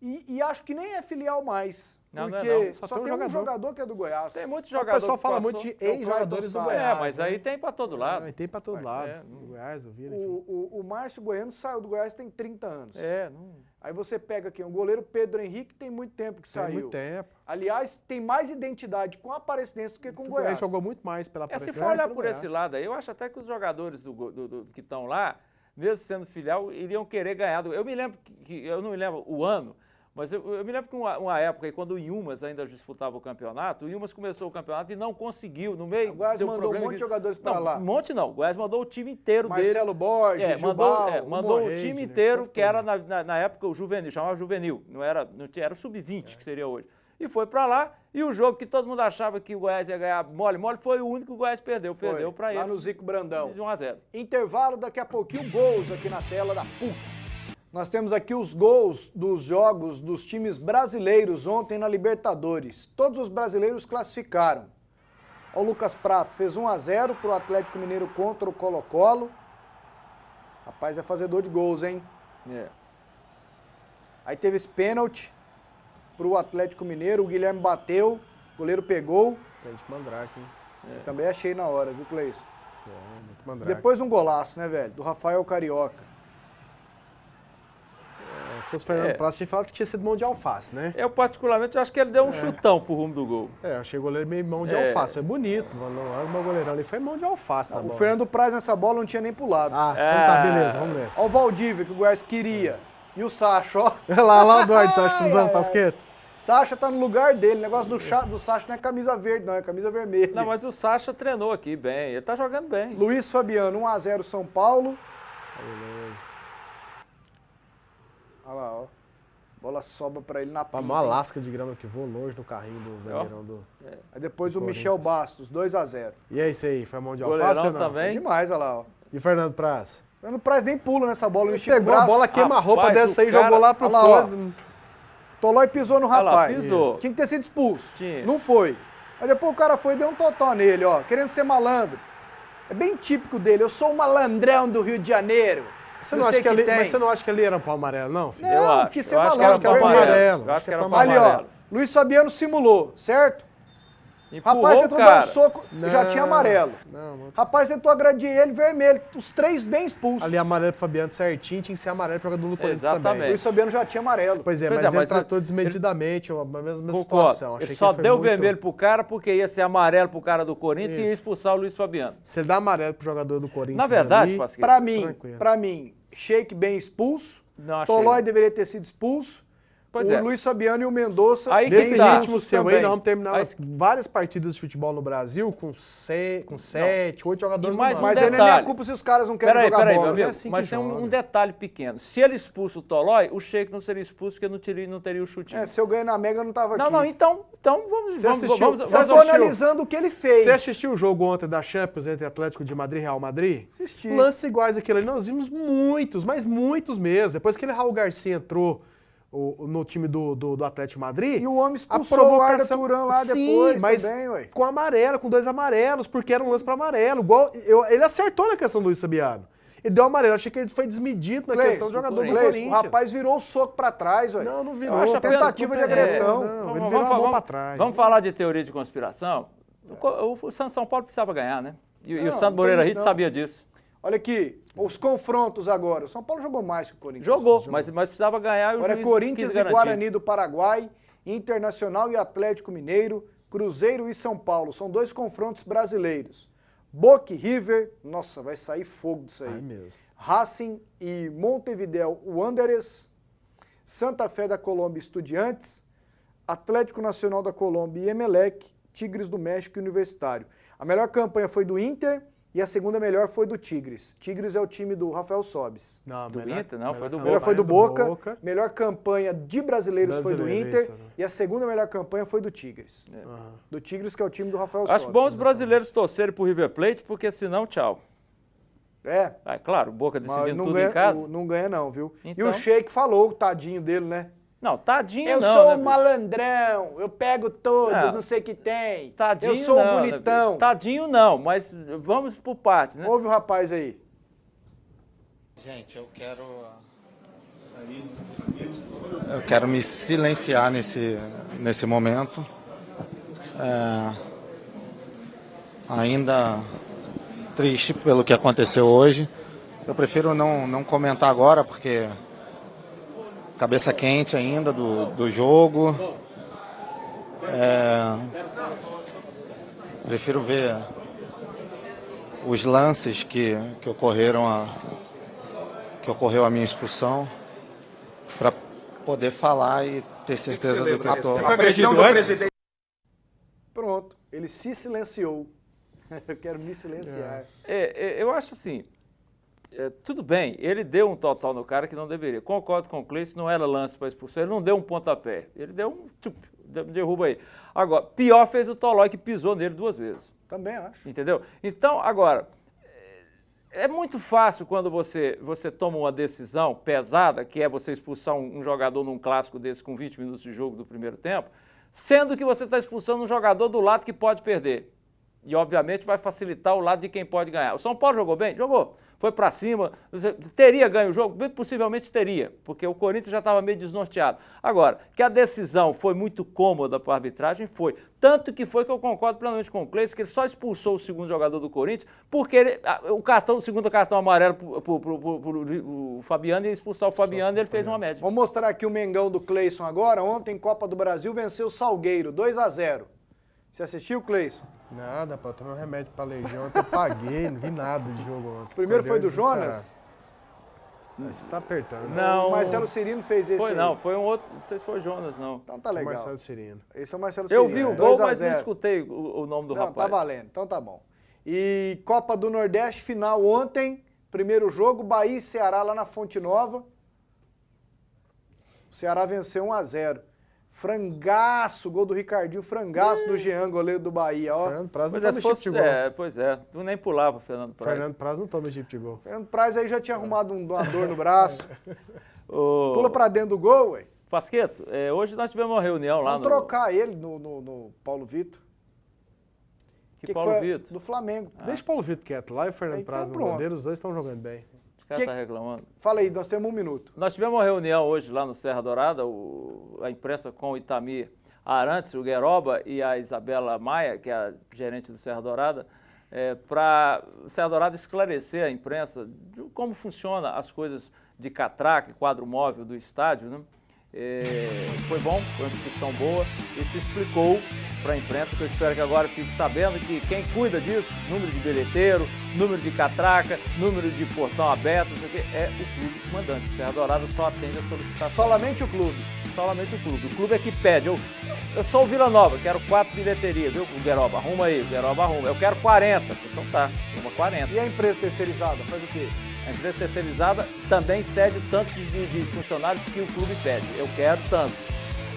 E acho que nem é filial mais. Não, porque não é não. Só tem um jogador que é do Goiás. Tem muitos jogadores. O pessoal fala muito de ex-jogadores do Goiás. Mas aí tem para todo lado. Aí tem para todo lado. Do Goiás, do Vila, enfim. O Márcio Goiano saiu do Goiás tem 30 anos. Não... Aí você pega aqui o goleiro Pedro Henrique, tem muito tempo que saiu. Tem muito tempo. Aliás, tem mais identidade com a Aparecidense do que com o Goiás. Ele jogou muito mais pela Aparecidense. Se for olhar por esse lado aí, eu acho até que os jogadores que estão lá, mesmo sendo filial, iriam querer ganhar. Eu me lembro eu não me lembro o ano, mas eu me lembro que uma época, quando o Ilmas ainda disputava o campeonato, o Ilmas começou o campeonato e não conseguiu, no meio... O Goiás mandou um monte de jogadores para lá. Um monte não, o Goiás mandou o time inteiro dele. Marcelo Borges, mandou o time inteiro, que era na época o juvenil, chamava juvenil, era o sub-20 que seria hoje. E foi para lá, e o jogo que todo mundo achava que o Goiás ia ganhar mole, foi o único que o Goiás perdeu para ele. Lá no Zico Brandão. De 1-0. Intervalo, daqui a pouquinho, gols aqui na tela da PUC. Nós temos aqui os gols dos jogos dos times brasileiros ontem na Libertadores. Todos os brasileiros classificaram. O Lucas Prato fez 1-0 para o Atlético Mineiro contra o Colo-Colo. Rapaz, é fazedor de gols, hein? Aí teve esse pênalti para o Atlético Mineiro. O Guilherme bateu, o goleiro pegou. Pênalti Mandrake, hein? Também achei na hora, viu, Cleison? Muito Mandrake. Depois um golaço, né, velho? Do Rafael Carioca. Se fosse Fernando Prato, tinha falado que tinha sido mão de alface, né? Eu, particularmente, acho que ele deu um chutão pro rumo do gol. Achei o goleiro meio mão de alface. Foi bonito. O meu goleirão ali foi mão de alface na bola. O Fernando Praz nessa bola não tinha nem pulado. Então tá, beleza, vamos nessa. Olha o Valdívia, que o Goiás queria. E o Sacha, ó. Olha lá o Eduardo Sacha cruzando o Pasqueto. Sacha tá no lugar dele. O negócio do Sacha não é camisa verde, não. É camisa vermelha. Não, mas o Sacha treinou aqui bem. Ele tá jogando bem. Luiz Fabiano, 1-0 São Paulo. Beleza. Olha lá, ó. Bola sobra pra ele na pinta. Uma lasca de grama que voou longe no carrinho do zagueirão do... Aí depois o Michel Bastos, 2-0. E é isso aí, foi mão de alface ou não? Também. Foi demais, olha lá, ó. E o Fernando Praz? O Fernando Praz nem pula nessa bola. Ele pegou a bola, queima-roupa dessa aí, jogou lá pro coisa. Tolói pisou no rapaz. Lá, pisou. Tinha que ter sido expulso. Tinha. Não foi. Aí depois o cara foi e deu um totó nele, ó. Querendo ser malandro. É bem típico dele. Eu sou o malandrão do Rio de Janeiro. Mas você não acha que ali era um pau amarelo, não, filho? Não, que ser malandro. Eu acho que era pau amarelo. Eu acho que era pau amarelo. Ali, ó. Luiz Fabiano simulou, certo? Empurrou, rapaz tentou dar um soco, não, já tinha amarelo. Não. Rapaz tentou agredir ele, vermelho. Os três bem expulsos. Ali amarelo pro Fabiano certinho, tinha que ser amarelo pro jogador do Corinthians também. Luiz Fabiano já tinha amarelo. Pois é, mas ele tratou desmedidamente, a mesma situação. Ele só deu vermelho pro cara porque ia ser amarelo pro cara do Corinthians e ia expulsar o Luiz Fabiano. Se ele dá amarelo pro jogador do Corinthians na verdade, pra mim, Sheik bem expulso, não, Tolói deveria ter sido expulso, Luiz Fabiano e o Mendonça. Nesse ritmo seu aí, nós vamos terminar várias partidas de futebol no Brasil com 7, 8 jogadores. Mas não é minha culpa se os caras não querem jogar bola. Meu amigo, mas tem um detalhe pequeno. Se ele expulsa o Tolói, o Sheik não seria expulso porque não teria o chutinho. Se eu ganhei na Mega, eu não tava aqui. Não, então vamos... Você está analisando o que ele fez. Você assistiu o jogo ontem da Champions entre Atlético de Madrid e Real Madrid? Assisti. Lances iguais àquilo ali, nós vimos muitos, mas muitos mesmo. Depois que ele Raul Garcia entrou no time do Atlético de Madrid. E o homem expulsou o Arda Turan lá depois, mas também, ué. Com amarelo, com 2 amarelos, porque era um lance para amarelo. Ele acertou na questão do Luiz Fabiano. Ele deu amarelo, achei que ele foi desmedido na questão do jogador do Corinthians. O rapaz virou o soco para trás, ué. Não virou. Tentativa de agressão. Ele virou a mão para trás. Vamos falar de teoria de conspiração? O São Paulo precisava ganhar, né? E o Sandro Moreira Rito sabia disso. Olha aqui, os confrontos agora. O São Paulo jogou mais que o Corinthians. Jogou. Mas precisava ganhar e o juiz quis garantir. Agora é Corinthians e Guarani do Paraguai, Internacional e Atlético Mineiro, Cruzeiro e São Paulo. São 2 confrontos brasileiros. Boca e River, nossa, vai sair fogo disso aí. Mesmo. Racing e Montevideo Wanderers, Santa Fé da Colômbia Estudiantes, Atlético Nacional da Colômbia e Emelec, Tigres do México e Universitário. A melhor campanha foi do Inter e a segunda melhor foi do Tigres. Tigres é o time do Rafael Sobis. Não, do Inter não, foi do Boca. Melhor foi do Boca. Melhor campanha de brasileiros foi do Inter. Isso, né? E a segunda melhor campanha foi do Tigres. Do Tigres, que é o time do Rafael Sobis. Acho bom os brasileiros torcerem pro River Plate, porque senão, tchau. Claro, o Boca decidindo tudo em casa. Não ganha não, viu? Então... E o Sheik falou, tadinho dele, né? Não, tadinho eu não, sou né, um malandrão, eu pego todos, não sei o que tem. Tadinho eu sou não, um bonitão. Né, tadinho não, mas vamos por partes, né? Ouve o rapaz aí. Gente, eu quero me silenciar nesse momento. Ainda triste pelo que aconteceu hoje. Eu prefiro não comentar agora, porque cabeça quente ainda do jogo. Prefiro ver os lances que ocorreu a minha expulsão, para poder falar e ter certeza do que eu estou. Pronto, ele se silenciou. Eu quero me silenciar. Eu acho assim, tudo bem, ele deu um total no cara que não deveria. Concordo com o Cleiton, não era lance para expulsão, ele não deu um pontapé, ele deu um derruba aí. Agora, pior fez o Tolói, que pisou nele 2 vezes. Também acho. Entendeu? Então, agora, é muito fácil quando você toma uma decisão pesada, que é você expulsar um jogador num clássico desse com 20 minutos de jogo do primeiro tempo, sendo que você está expulsando um jogador do lado que pode perder. E, obviamente, vai facilitar o lado de quem pode ganhar. O São Paulo jogou bem? Jogou. Foi para cima. Teria ganho o jogo? Bem, possivelmente teria, porque o Corinthians já estava meio desnorteado. Agora, que a decisão foi muito cômoda para a arbitragem, foi. Tanto que foi que eu concordo plenamente com o Cleiton, que ele só expulsou o segundo jogador do Corinthians, porque o segundo cartão amarelo para o Fabiano ia expulsar o Fabiano e ele fez uma média. Vamos mostrar aqui o Mengão do Cleison agora. Ontem, Copa do Brasil, venceu o Salgueiro, 2-0. Você assistiu, Cleison? Nada, pô, eu tomei um remédio pra alergia ontem, eu paguei, não vi nada de jogo ontem. O primeiro foi do Jonas? Você tá apertando. Não. O Marcelo Cirino fez esse. Foi um outro, não sei se foi o Jonas, não. Então tá legal. Marcelo Cirino. Esse é o Marcelo Cirino. Eu vi o gol, mas não escutei o nome do rapaz. Tá valendo, então tá bom. E Copa do Nordeste, final ontem, primeiro jogo, Bahia e Ceará lá na Fonte Nova. O Ceará venceu 1-0. Frangaço, gol do Ricardinho, frangaço do Jean, goleiro do Bahia, ó. Fernando Praz não toma chip de gol. Pois é, tu nem pulava, Fernando Praz. Fernando Praz não toma chip de gol. Fernando Praz aí já tinha arrumado uma dor no braço. Pula pra dentro do gol, ué. Pasqueto, hoje nós tivemos uma reunião lá Vamos trocar ele no Paulo Vitor. Que Paulo Vitor? Do Flamengo. Deixa o Paulo Vitor quieto lá e o Fernando Praz no bandeiro, os dois estão jogando bem. O cara tá reclamando. Fala aí, nós temos 1 minuto. Nós tivemos uma reunião hoje lá no Serra Dourada, a imprensa com o Itamir Arantes, o Gueroba e a Isabela Maia, que é a gerente do Serra Dourada, para o Serra Dourada esclarecer a imprensa de como funcionam as coisas de catraca e quadro móvel do estádio, né? Foi bom, foi uma discussão boa e se explicou para a imprensa, que eu espero que agora fique sabendo que quem cuida disso, número de bilheteiro, número de catraca, número de portão aberto, não sei o quê, é o clube mandante. O Serra Dourada só atende a solicitação. Solamente o clube? Solamente o clube. O clube é que pede. Eu sou o Vila Nova, quero 4 bilheterias, viu? O Gueroba, arruma aí, o Gueroba arruma. Eu quero 40, então tá, arruma 40. E a empresa terceirizada, faz o quê? A empresa terceirizada também cede o tanto de funcionários que o clube pede. Eu quero tanto.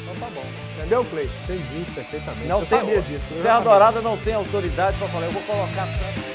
Então tá bom. Entendeu, Cleiton? Entendi perfeitamente. Não eu sabia disso. Serra Dourada não tem autoridade para falar, eu vou colocar tanto.